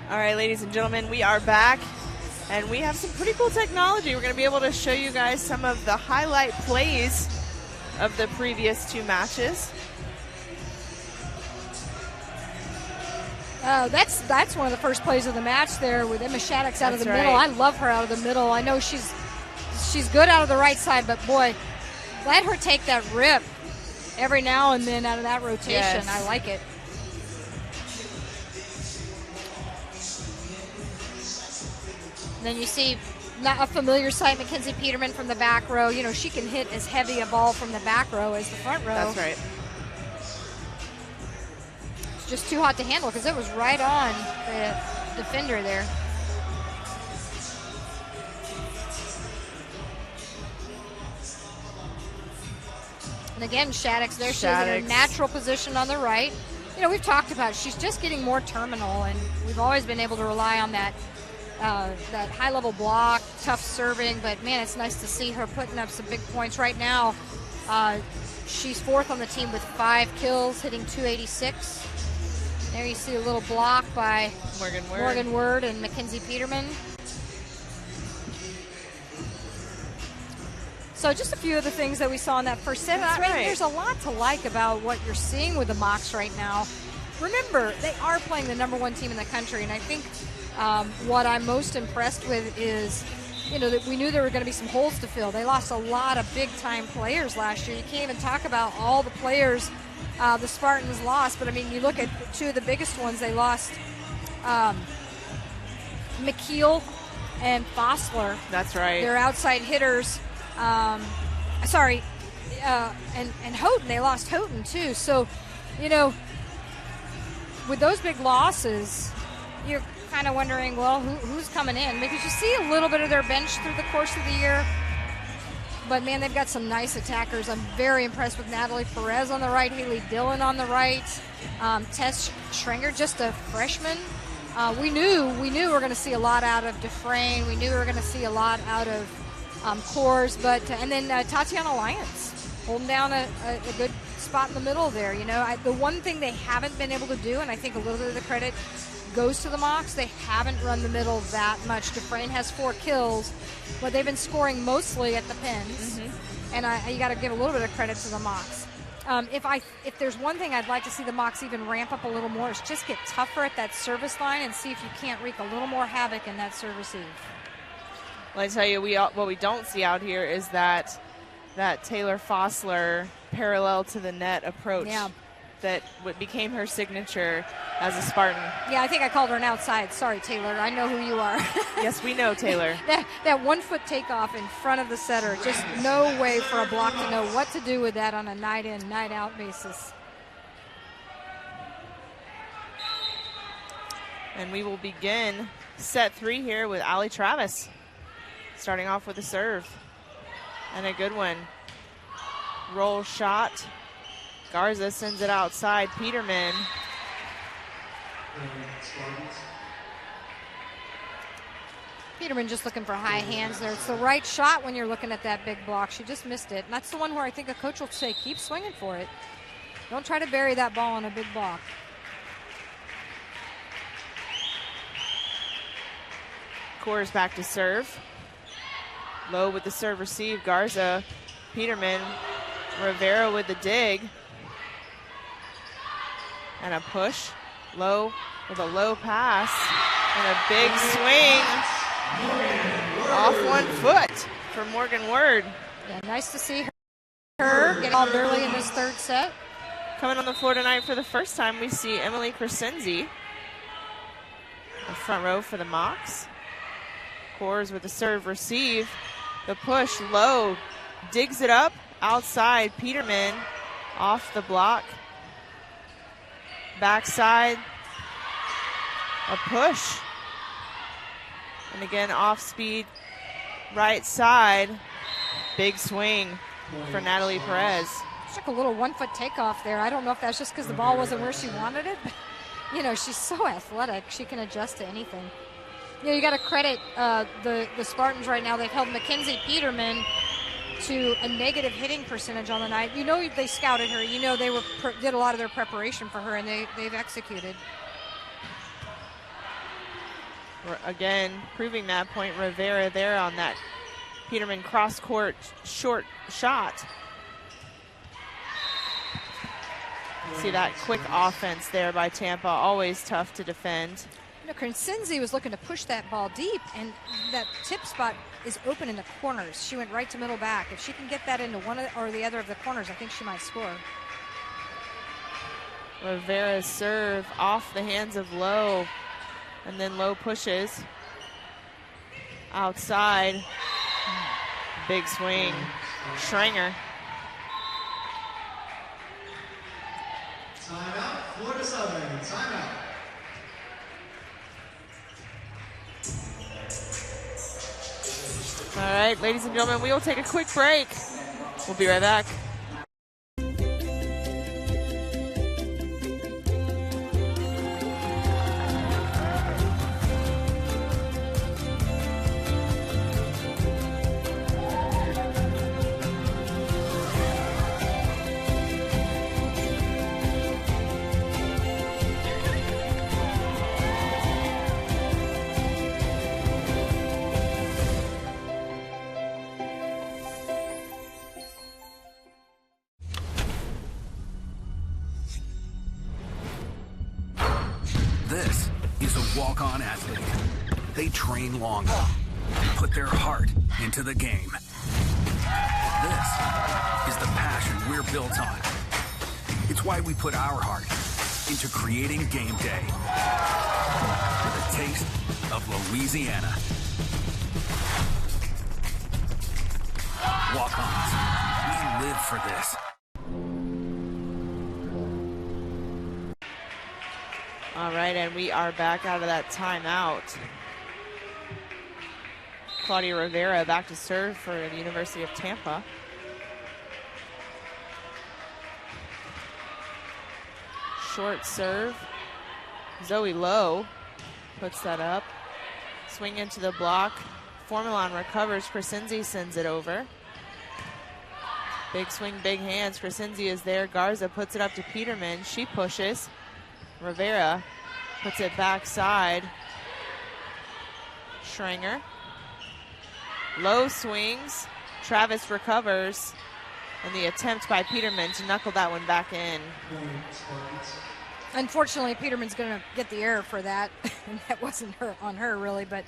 All right, ladies and gentlemen, we are back, and we have some pretty cool technology. We're going to be able to show you guys some of the highlight plays of the previous 2 matches. That's one of the first plays of the match there with Emma Shaddix out of the middle. Right. I love her out of the middle. I know she's good out of the right side, but boy, let her take that rip every now and then out of that rotation. Yes. I like it. And then you see not a familiar sight, Mackenzie Peterman from the back row. You know, she can hit as heavy a ball from the back row as the front row. That's right. It's just too hot to handle because it was right on the defender there. And again, Shaddix there. She's in her natural position on the right. You know, we've talked about it. She's just getting more terminal, and we've always been able to rely on that high-level block, tough serving. But, man, it's nice to see her putting up some big points right now. She's 4th on the team with 5 kills, hitting .286. There you see a little block by Morgan Word and Mackenzie Peterman. So just a few of the things that we saw in that first set. I mean, there's a lot to like about what you're seeing with the Mocs right now. remember, they are playing the #1 team in the country, and I think what I'm most impressed with is, that we knew there were going to be some holes to fill. They lost a lot of big-time players last year. You can't even talk about all the players the Spartans lost, but, I mean, you look at two of the biggest ones. They lost McKeel and Fossler. That's right. They're outside hitters. And Houghton. They lost Houghton, too. So, with those big losses, you're kind of wondering, well, who's coming in? Because you see a little bit of their bench through the course of the year. But, man, they've got some nice attackers. I'm very impressed with Natalie Perez on the right, Haley Dillon on the right, Tess Schrenger, just a freshman. We knew we were going to see a lot out of Dufresne. We knew we were going to see a lot out of Coors. And then Tatiana Lyons holding down a good spot in the middle there. The one thing they haven't been able to do, and I think a little bit of the credit goes to the Mocs, they haven't run the middle that much. Dufresne has 4 kills, but they've been scoring mostly at the pins. And you got to give a little bit of credit to the Mocs. If there's one thing I'd like to see the Mocs even ramp up a little more, is just get tougher at that service line and see if you can't wreak a little more havoc in that service eve. Well, I tell you, what we don't see out here is that Taylor Fossler parallel to the net approach that became her signature as a Spartan. Yeah, I think I called her an outside. Sorry, Taylor. I know who you are. Yes, we know, Taylor. that 1-foot takeoff in front of the setter. Just no way for a block to know what to do with that on a night-in, night-out basis. And we will begin set 3 here with Allie Travis. Starting off with a serve. And a good one. Roll shot. Garza sends it outside. Peterman. Peterman just looking for high hands there. It's the right shot when you're looking at that big block. She just missed it. And that's the one where I think a coach will say, keep swinging for it. Don't try to bury that ball on a big block. Coors back to serve. Low with the serve receive. Garza. Peterman. Rivera with the dig. And a push. Low with a low pass. And a big swing. Off 1 foot for Morgan Word. Yeah, nice to see her get involved early in this third set. Coming on the floor tonight for the first time, we see Emily Crescenzi. The front row for the Mocs. Coors with the serve receive. The push low. Digs it up outside. Peterman off the block. Backside. A push. And again, off speed. Right side. Big swing for Natalie Perez. Took a little 1-foot takeoff there. I don't know if that's just because the ball wasn't where she wanted it. But, she's so athletic. She can adjust to anything. You got to credit the Spartans right now. They've held Mackenzie Peterman to a negative hitting percentage on the night. They scouted her. They did a lot of their preparation for her, and they've executed. Again, proving that point, Rivera there on that Peterman cross-court short shot. See that quick offense there by Tampa, always tough to defend. Crescenzi was looking to push that ball deep, and that tip spot is open in the corners. She went right to middle back. If she can get that into one or the other of the corners, I think she might score. Rivera's serve off the hands of Lowe, and then Lowe pushes. Outside. Big swing. Schrenger. Timeout, Florida Southern, timeout. All right, ladies and gentlemen, we will take a quick break. We'll be right back. walk-on athlete. They train longer, put their heart into the game. This is the passion we're built on. It's why we put our heart into creating game day with a taste of Louisiana. Walk-ons, we live for this. All right, and we are back out of that timeout. Claudia Rivera back to serve for the University of Tampa. Short serve. Zoe Lowe puts that up. Swing into the block. Formalon recovers. Crescenzi sends it over. Big swing, big hands. Crescenzi is there. Garza puts it up to Peterman. She pushes. Rivera puts it backside. Schranger. Low swings. Travis recovers. And the attempt by Peterman to knuckle that one back in. Unfortunately, Peterman's going to get the error for that. And that wasn't on her, really. But,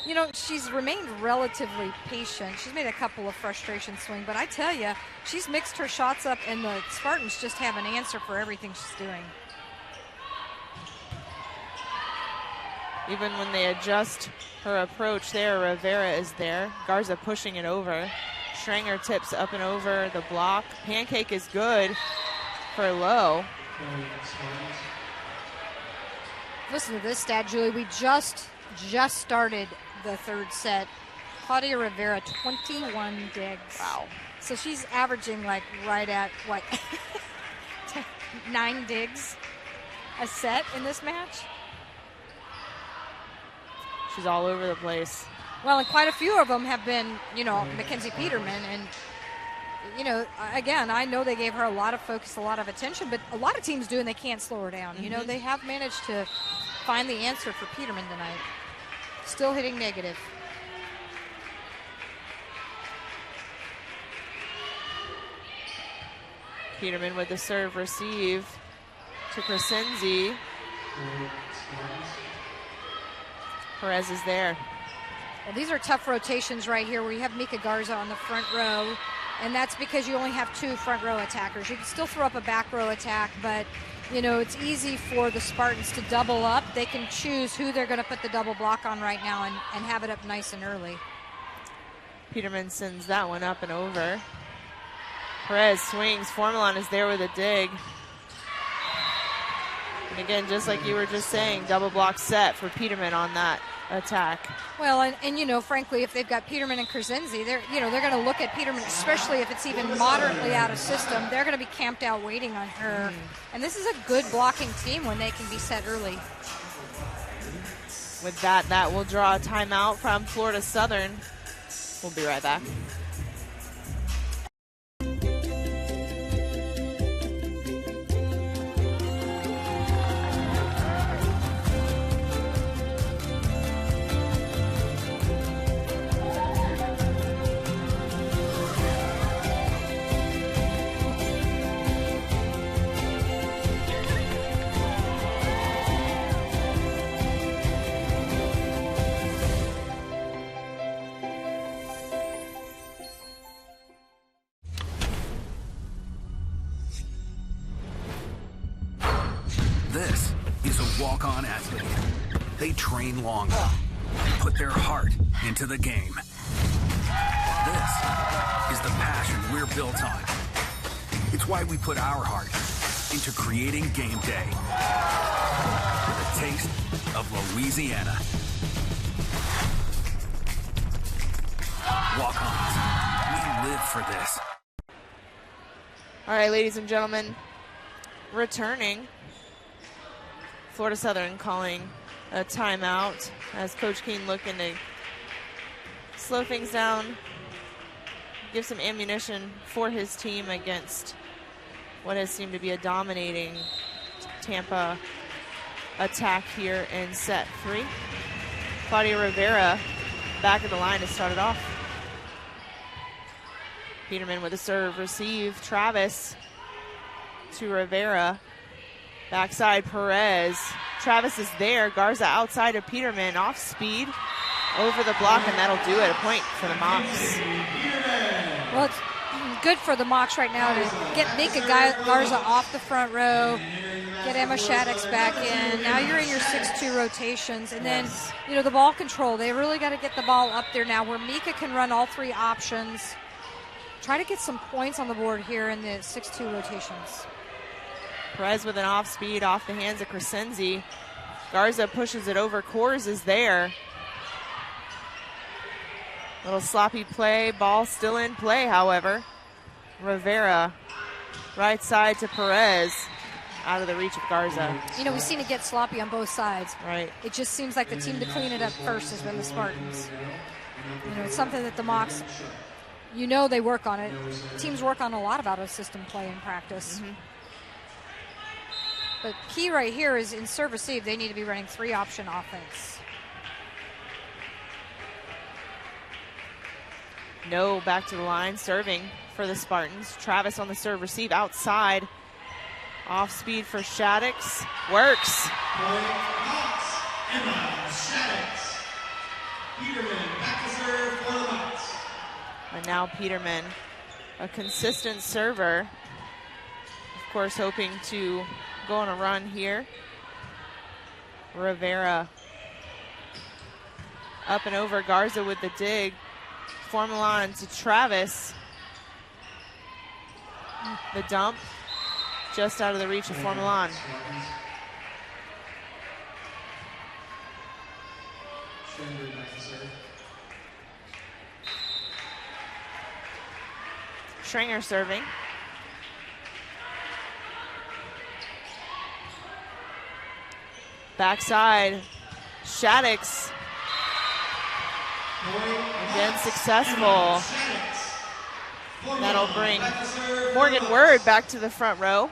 you know, she's remained relatively patient. She's made a couple of frustration swings. But I tell you, she's mixed her shots up, and the Spartans just have an answer for everything she's doing. Even when they adjust her approach there, Rivera is there. Garza pushing it over. Schranger tips up and over the block. Pancake is good for Lowe. Listen to this stat, Julie. We just started the third set. Claudia Rivera, 21 digs. Wow. So she's averaging like right at, what, 9 digs a set in this match? She's all over the place. Well, and quite a few of them have been, you know, Mackenzie Peterman. And, you know, again, I know they gave her a lot of focus, a lot of attention, but a lot of teams do, and they can't slow her down. You know, they have managed to find the answer for Peterman tonight. Still hitting negative. Peterman with the serve receive to Crescenzi. Perez is there. Well, these are tough rotations right here where you have Mika Garza on the front row, and that's because you only have 2 front row attackers. You can still throw up a back row attack, but, you know, it's easy for the Spartans to double up. They can choose who they're going to put the double block on right now and have it up nice and early. Peterman sends that one up and over. Perez swings. Formalon is there with a dig. And again, just like you were just saying, double block set for Peterman on that attack. Well, and you know, frankly, if they've got Peterman and Crescenzi, they're going to look at Peterman, especially if it's even moderately out of system. They're going to be camped out waiting on her. And this is a good blocking team when they can be set early. With that will draw a timeout from Florida Southern. We'll be right back. This is a walk-on athlete. They train longer, put their heart into the game. This is the passion we're built on. It's why we put our heart into creating game day with a taste of Louisiana. Walk-ons, we live for this. All right, ladies and gentlemen, returning, Florida Southern calling a timeout as Coach Keene looking to slow things down, give some ammunition for his team against what has seemed to be a dominating Tampa attack here in set 3. Claudia Rivera back at the line to start it off. Peterman with a serve receive. Travis to Rivera. Backside Perez Travis is there. Garza outside of Peterman, off speed, over the block, and that'll do it. A point for the Mocs. Well, it's good for the Mocs right now to make a Garza off the front row, get Emma Shaddix back in. Now you're in your 6-2 rotations. And then, the ball control. They really got to get the ball up there now where Mika can run all three options. Try to get some points on the board here in the 6-2 rotations. Perez with an off speed off the hands of Crescenzi. Garza pushes it over. Coors is there. Little sloppy play. Ball still in play, however. Rivera, right side to Perez. Out of the reach of Garza. We've seen it get sloppy on both sides. Right. It just seems like the team to clean it up first has been the Spartans. It's something that the Mocs, they work on it. Teams work on a lot of out-of-system play in practice. Mm-hmm. But key right here is in serve receive, they need to be running 3-option offense. No, back to the line, serving for the Spartans. Travis on the serve receive outside. Off speed for Shaddix. Works. Emma Shaddix. Peterman back to serve for the Mocs. And now Peterman, a consistent server. Of course, hoping to go on a run here. Rivera up and over. Garza with the dig. Formalon to Travis. The dump just out of the reach of Formalon. Schrenger serving. Backside, Shaddix. Again successful. That'll bring Morgan Word back to the front row.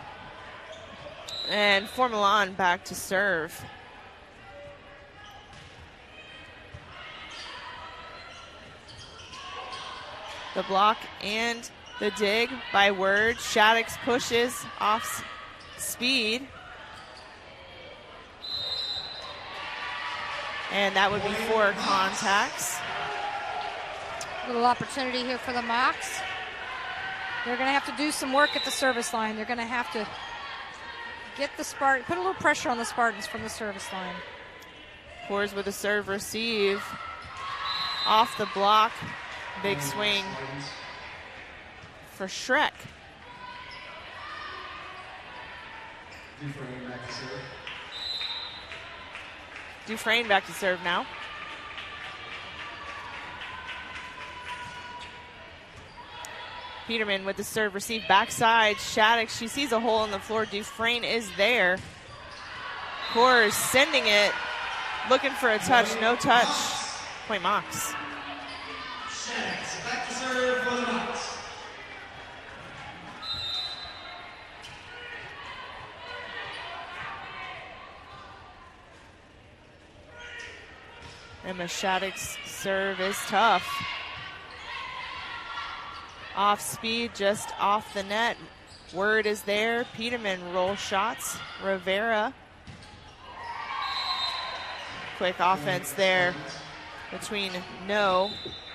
And Formalon back to serve. The block and the dig by Word. Shaddix pushes off speed. And that would be 4 contacts. Little opportunity here for the Mocs. They're going to have to do some work at the service line. They're going to have to get the Spartans, put a little pressure on the Spartans from the service line. Coors with a serve receive. Off the block. Big swing for Shrek. Dufresne back to serve now. Peterman with the serve receive backside. Shaddix, she sees a hole in the floor. Dufresne is there. Coors sending it. Looking for a touch. No touch. Point Mocs. Shaddix back to serve for the Mocs. Emma Shaddix's serve is tough. Off speed, just off the net. Word is there. Peterman roll shots. Rivera. Quick offense there between No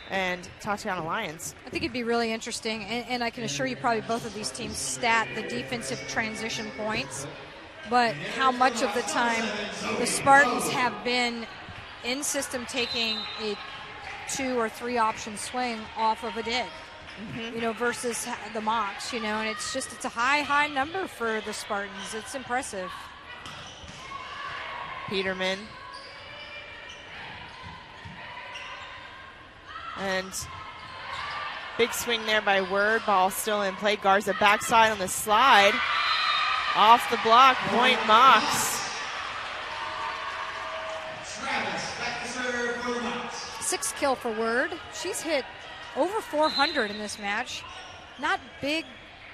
and Tatiana Lyons. I think it'd be really interesting, and I can assure you probably both of these teams stat the defensive transition points, but how much of the time the Spartans have been in system taking a 2 or 3 option swing off of a dig. Versus the Mocs, and it's a high number for the Spartans. It's impressive. Peterman. And big swing there by Word. Ball still in play. Garza backside on the slide. Off the block. Point Mocs. Travis back to serve for the Mocs. 6 kill for Word. She's hit over 400 in this match. Not big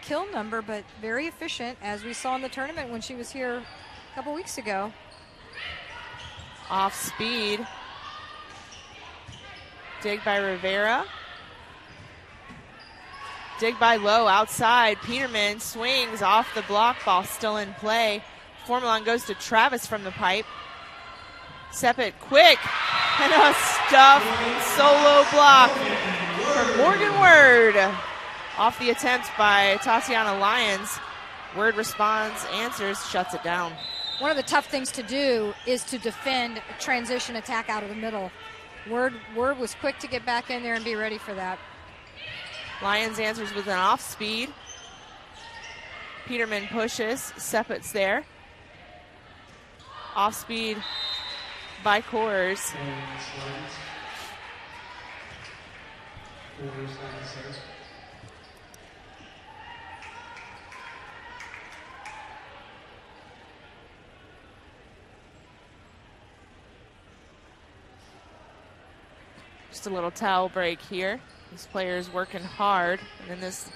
kill number, but very efficient, as we saw in the tournament when she was here a couple weeks ago. Off speed. Dig by Rivera. Dig by Lowe outside. Peterman swings off the block. Ball still in play. Formalon goes to Travis from the pipe. Seppet quick, and a stuffed solo block from Morgan Word. Off the attempt by Tatiana Lyons. Word responds, answers, shuts it down. One of the tough things to do is to defend a transition attack out of the middle. Word was quick to get back in there and be ready for that. Lyons answers with an off speed. Peterman pushes, Seppet's there. Off speed by Coors. Just a little towel break here. These players working hard, and in this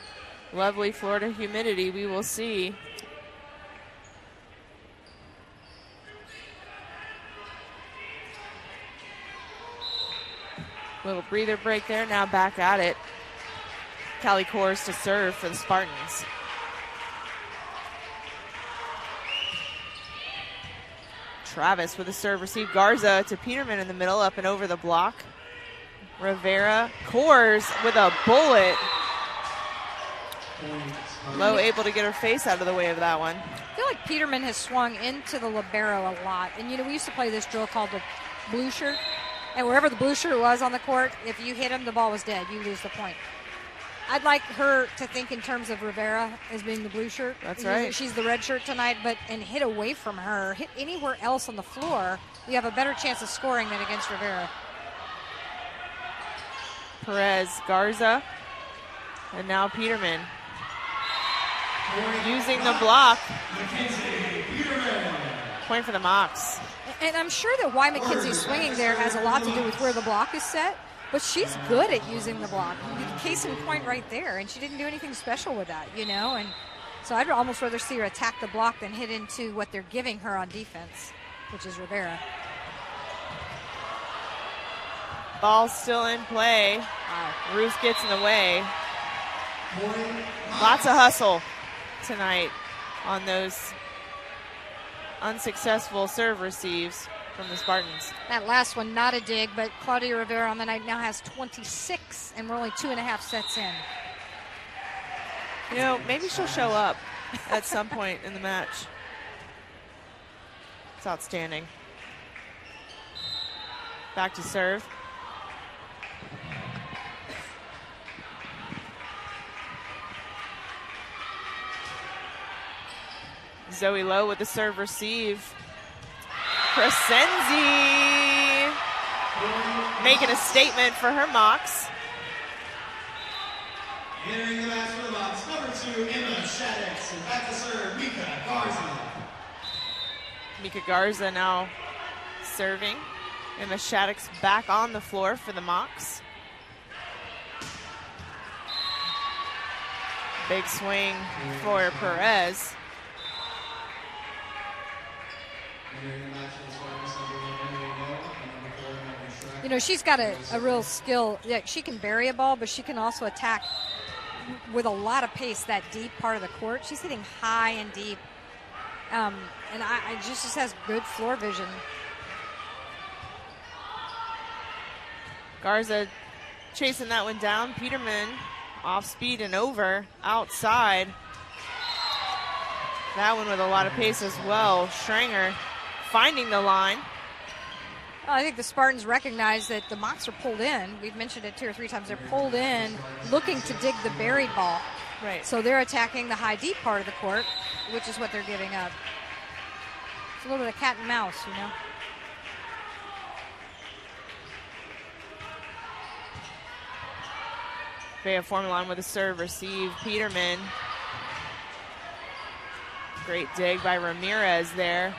lovely Florida humidity, we will see. Little breather break there, now back at it. Callie Coors to serve for the Spartans. Travis with a serve receive. Garza to Peterman in the middle, up and over the block. Rivera, Coors with a bullet. Lowe able to get her face out of the way of that one. I feel like Peterman has swung into the libero a lot. And, you know, we used to play this drill called the blue shirt. And wherever the blue shirt was on the court, if you hit him, the ball was dead. You lose the point. I'd like her to think in terms of Rivera as being the blue shirt. That's right. She's the red shirt tonight, and hit away from her. Hit anywhere else on the floor, you have a better chance of scoring than against Rivera. Perez, Garza, and now Peterman. Using the block. Point for the Mocs. And I'm sure that why McKenzie's swinging there has a lot to do with where the block is set, but she's good at using the block. Case in point right there, and she didn't do anything special with that, you know? And so I'd almost rather see her attack the block than hit into what they're giving her on defense, which is Rivera. Ball still in play. Ruth gets in the way. Lots of hustle tonight on those unsuccessful serve receives from the Spartans. That last one, not a dig, but Claudia Rivera on the night now has 26, and we're only 2.5 sets in. You know, maybe she'll show up at some point in the match. It's outstanding. Back to serve. Zoe Lowe with the serve receive. Crescenzi making a statement for her Mocs. Entering the match for the Mocs, number 2, Emma Shaddix, and back to serve, Mika Garza. Mika Garza now serving. Emma Shaddix back on the floor for the Mocs. Big swing for Perez. You know, she's got a real skill. Yeah, she can bury a ball, but she can also attack with a lot of pace that deep part of the court. She's hitting high and deep. And I just has good floor vision. Garza chasing that one down. Peterman off speed and over outside. That one with a lot of pace as well. Schranger finding the line. Well, I think the Spartans recognize that the Mocs are pulled in. We've mentioned it 2 or 3 times. They're pulled in looking to dig the buried ball. Right. So they're attacking the high deep part of the court, which is what they're giving up. It's a little bit of cat and mouse, you know. Bea Formalon with a serve receive. Peterman. Great dig by Ramirez there.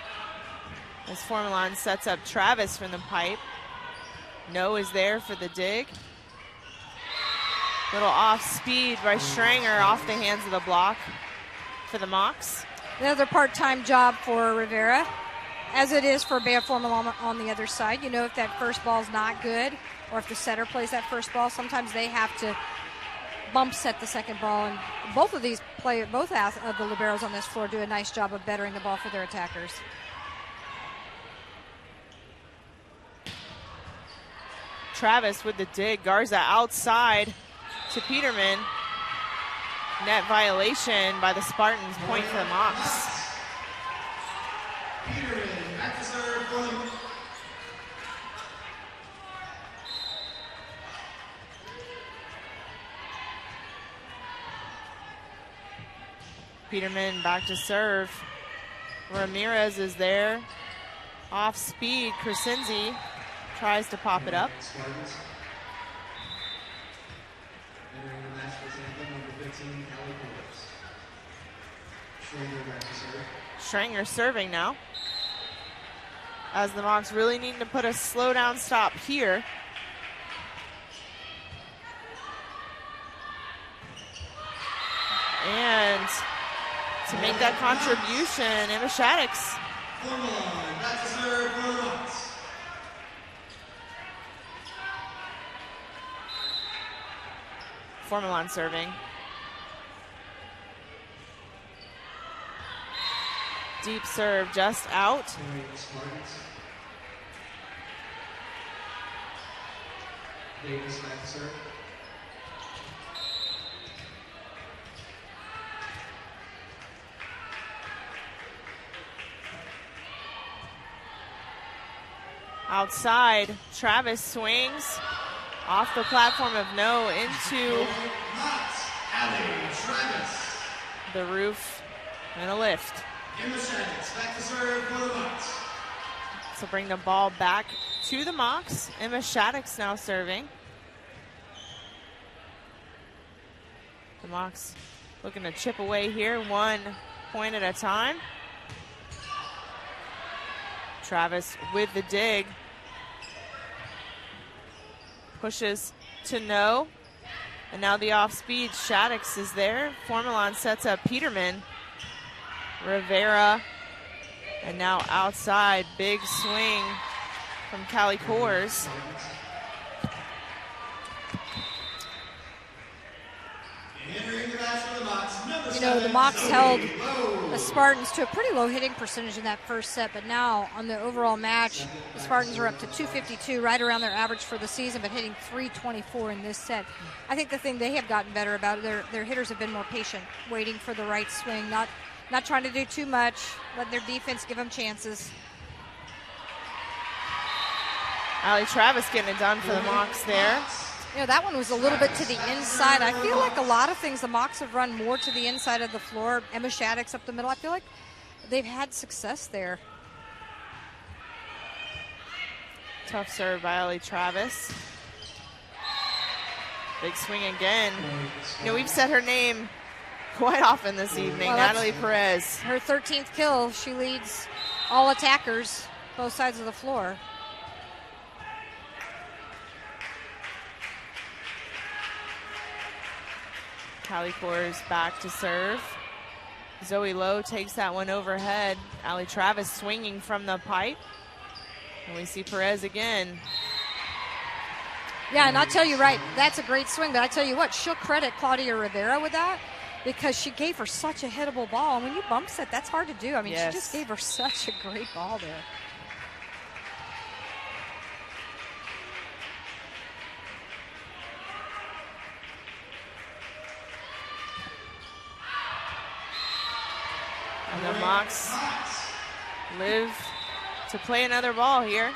As Formalon sets up Travis from the pipe. No is there for the dig. Little off speed by Schranger off the hands of the block for the Mocs. Another part-time job for Rivera, as it is for Bea Formalon on the other side. You know, if that first ball's not good, or if the setter plays that first ball, sometimes they have to bump set the second ball, and both of the liberos on this floor do a nice job of bettering the ball for their attackers. Travis with the dig. Garza outside to Peterman. Net violation by the Spartans. Point for the Mocs. Peterman, back to serve for the Peterman back to serve. Ramirez is there. Off speed, Crescenzi tries to pop it up. Spartans. Entering the match for Tampa, number 15, Callie Phillips. Schranger back to serve. Schranger serving now. As the Mocs really need to put a slow down stop here. And to make that contribution, Emma Shaddix. Formalon, back to serve for the Mocs. Formalon serving. Deep serve just out. Entering the Spartans. Davis back to serve. Outside, Travis swings off the platform of no into Travis. the roof and a lift. Emma Shaddix back to serve for the Mocs. So bring the ball back to the Mocs. Emma Shaddix now serving. The Mocs looking to chip away here, 1 point at a time. Travis with the dig. Pushes to no. And now the off speed, Shaddix is there. Formalon sets up Peterman. Rivera. And now outside, big swing from Callie Coors. Entering the match for the Mocs, number You know, the 7, Mocs held Lowe. the Spartans to a pretty low hitting percentage in that first set, but now on the overall match, the Spartans are up to 252, right around their average for the season, but hitting 324 in this set. I think the thing they have gotten better about, their hitters have been more patient, waiting for the right swing, not trying to do too much, letting their defense give them chances. Allie Travis getting it done for the Mocs there. You know, that one was a little bit to the inside. I feel like a lot of things, the Mocs have run more to the inside of the floor. Emma Shaddix up the middle. I feel like they've had success there. Tough serve by Allie Travis. Big swing again. You know, we've said her name quite often this evening, Well, Natalie Perez. Her 13th kill. She leads all attackers, both sides of the floor. Callie Coors back to serve. Zoe Lowe takes that one overhead. Allie Travis swinging from the pipe. And we see Perez again. Yeah, and I'll tell you, right, that's a great swing, but I tell you what, she'll credit Claudia Rivera with that because she gave her such a hittable ball. And when you bump set, that's hard to do. I mean, Yes. She just gave her such a great ball there. And the Mocs live to play another ball here.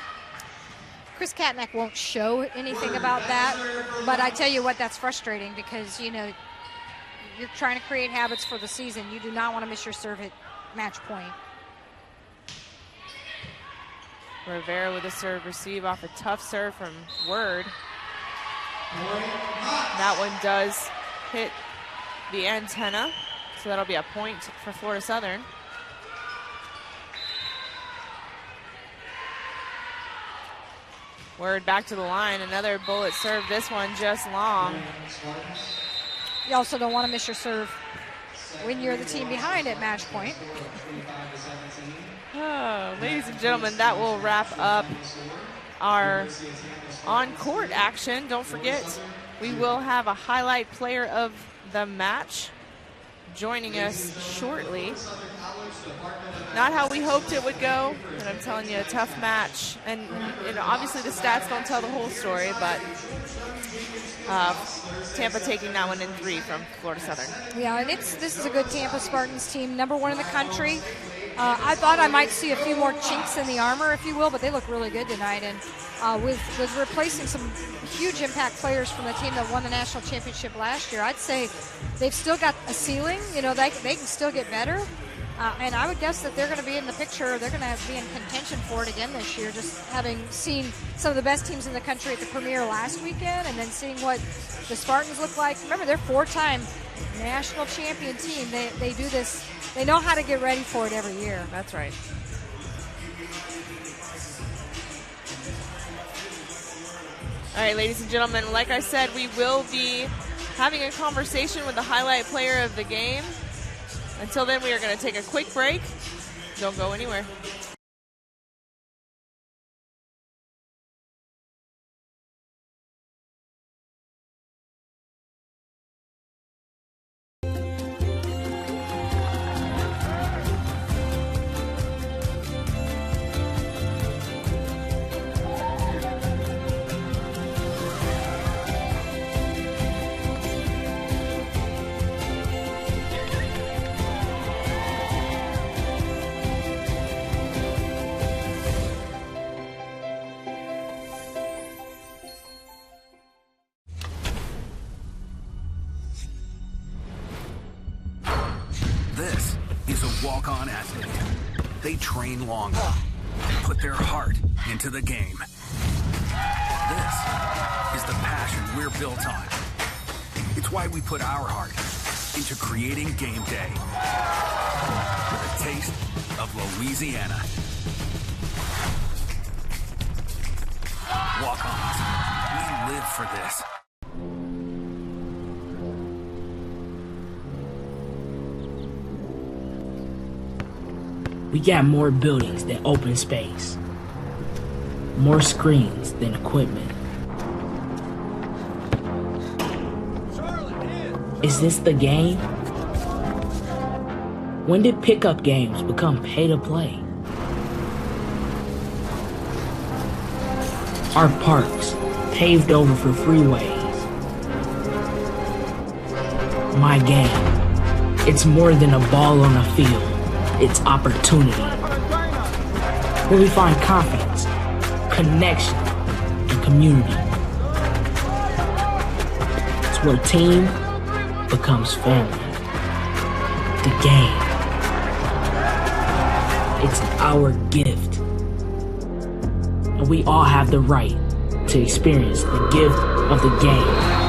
Chris Katnack won't show anything about that, but I tell you what, that's frustrating because, you know, you're trying to create habits for the season. You do not want to miss your serve at match point. Rivera with a serve receive off a tough serve from Word. That one does hit the antenna, so that'll be a point for Florida Southern. Word back to the line, another bullet serve, this one just long. You also don't want to miss your serve when you're the team behind at match point. Oh, ladies and gentlemen, that will wrap up our on-court action. Don't forget, We will have a highlight player of the match joining us shortly. Not how we hoped it would go, but I'm telling you, a tough match. And obviously the stats don't tell the whole story, but Tampa taking that one in 3 from Florida Southern. Yeah, and this is a good Tampa Spartans team, #1 in the country. I thought I might see a few more chinks in the armor, if you will, but they look really good tonight. And with replacing some huge impact players from the team that won the national championship last year, I'd say they've still got a ceiling. You know, they can still get better. And I would guess that they're going to be in the picture. They're going to be in contention for it again this year, just having seen some of the best teams in the country at the Premier last weekend and then seeing what the Spartans look like. Remember, they're 4-time national champion team. They do this. They know how to get ready for it every year. That's right. All right, ladies and gentlemen, like I said, we will be having a conversation with the highlight player of the game. Until then, we are going to take a quick break. Don't go anywhere. This is a walk-on athlete. They train longer, put their heart into the game. This is the passion we're built on. It's why we put our heart into creating game day with a taste of Louisiana. Walk-ons, we live for this. We got more buildings than open space, more screens than equipment. Is this the game? When did pickup games become pay to play? Our parks paved over for freeways. My game, it's more than a ball on a field. It's opportunity. Where we find confidence, connection, and community. It's where team becomes family. The game. It's our gift. And we all have the right to experience the gift of the game.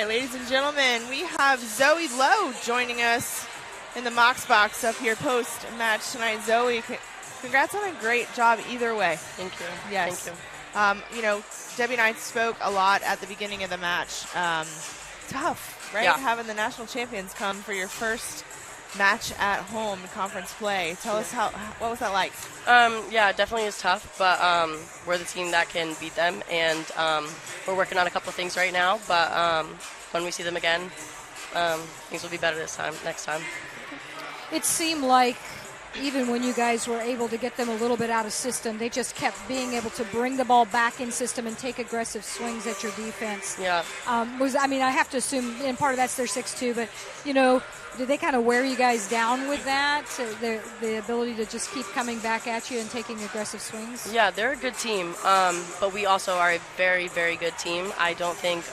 Ladies and gentlemen, we have Zoe Lowe joining us in the Mox Box up here post-match tonight. Zoe, congrats on a great job either way. Thank you. Yes. Thank you. You know, Debbie and I spoke a lot at the beginning of the match. Tough, right? Yeah. Having the national champions come for your first match at home in conference play. Tell us what was that like? Yeah, it definitely is tough, but we're the team that can beat them, and we're working on a couple of things right now, but when we see them again, things will be better next time. It seemed like even when you guys were able to get them a little bit out of system, they just kept being able to bring the ball back in system and take aggressive swings at your defense. Yeah. I have to assume, and part of that's their 6'2", but, you know, did they kind of wear you guys down with that, the ability to just keep coming back at you and taking aggressive swings? Yeah, they're a good team, but we also are a very, very good team. I don't think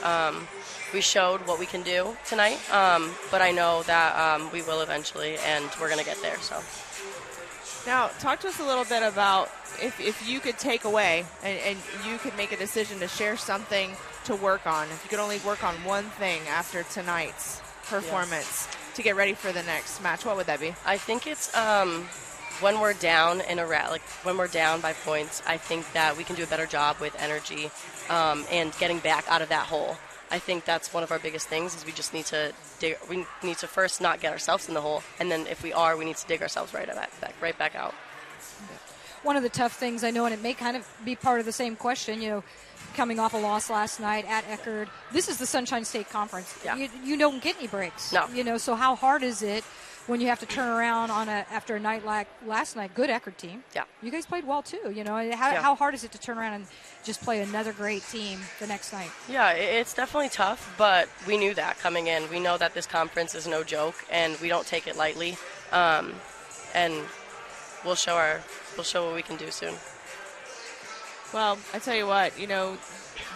we showed what we can do tonight, but I know that we will eventually, and we're going to get there. So. Now, talk to us a little bit about if you could take away and you could make a decision to share something to work on, if you could only work on one thing after tonight's performance to get ready for the next match, what would that be? I think it's when we're down in a when we're down by points, I think that we can do a better job with energy and getting back out of that hole. I think that's one of our biggest things is we just need to we need to first not get ourselves in the hole, and then if we are, we need to dig ourselves right back out. One of the tough things I know, and it may kind of be part of the same question, coming off a loss last night at Eckerd. This is the Sunshine State Conference. Yeah. You don't get any breaks. No. So how hard is it when you have to turn around after a night like last night? Good Eckerd team. Yeah. You guys played well too. How hard is it to turn around and just play another great team the next night? Yeah, it's definitely tough, but we knew that coming in. We know that this conference is no joke, and we don't take it lightly. And we'll show what we can do soon. Well, I tell you what, you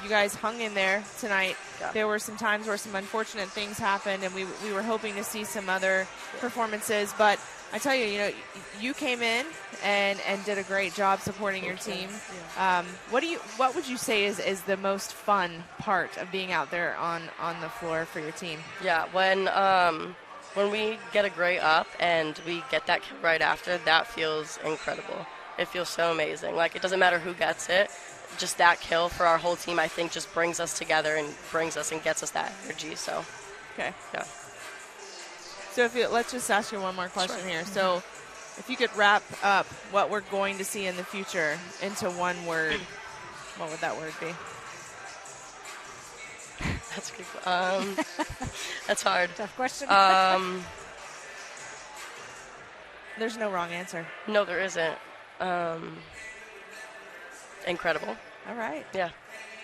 guys hung in there tonight. Yeah. There were some times where some unfortunate things happened, and we were hoping to see some other performances. But I tell you, you came in and did a great job supporting your team. Yeah. What would you say is the most fun part of being out there on the floor for your team? Yeah, when we get a great up and we get that kill right after, that feels incredible. It feels so amazing. Like, it doesn't matter who gets it. Just that kill for our whole team, I think, just brings us together and gets us that energy. So, okay. Yeah. So let's just ask you one more question here. So if you could wrap up what we're going to see in the future into one word, what would that word be? That's a good. That's hard. Tough question. There's no wrong answer. No, there isn't. Incredible. All right. Yeah.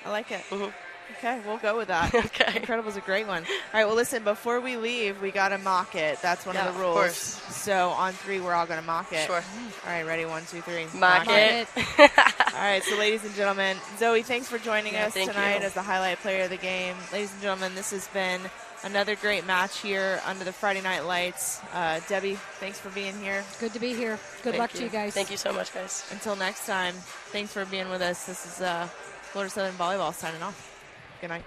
I like it. Mm-hmm. Okay, we'll go with that. Okay. Incredible's a great one. All right, well, listen, before we leave, we got to mock it. That's one of the rules. Of course. So on 3, we're all going to mock it. Sure. All right, ready? 1, 2, 3. Mock it. All right, so ladies and gentlemen, Zoe, thanks for joining us tonight as the highlight player of the game. Ladies and gentlemen, this has been another great match here under the Friday Night Lights. Debbie, thanks for being here. Good to be here. Good luck to you guys. Thank you so much, guys. Until next time, thanks for being with us. This is Florida Southern Volleyball signing off. Good night.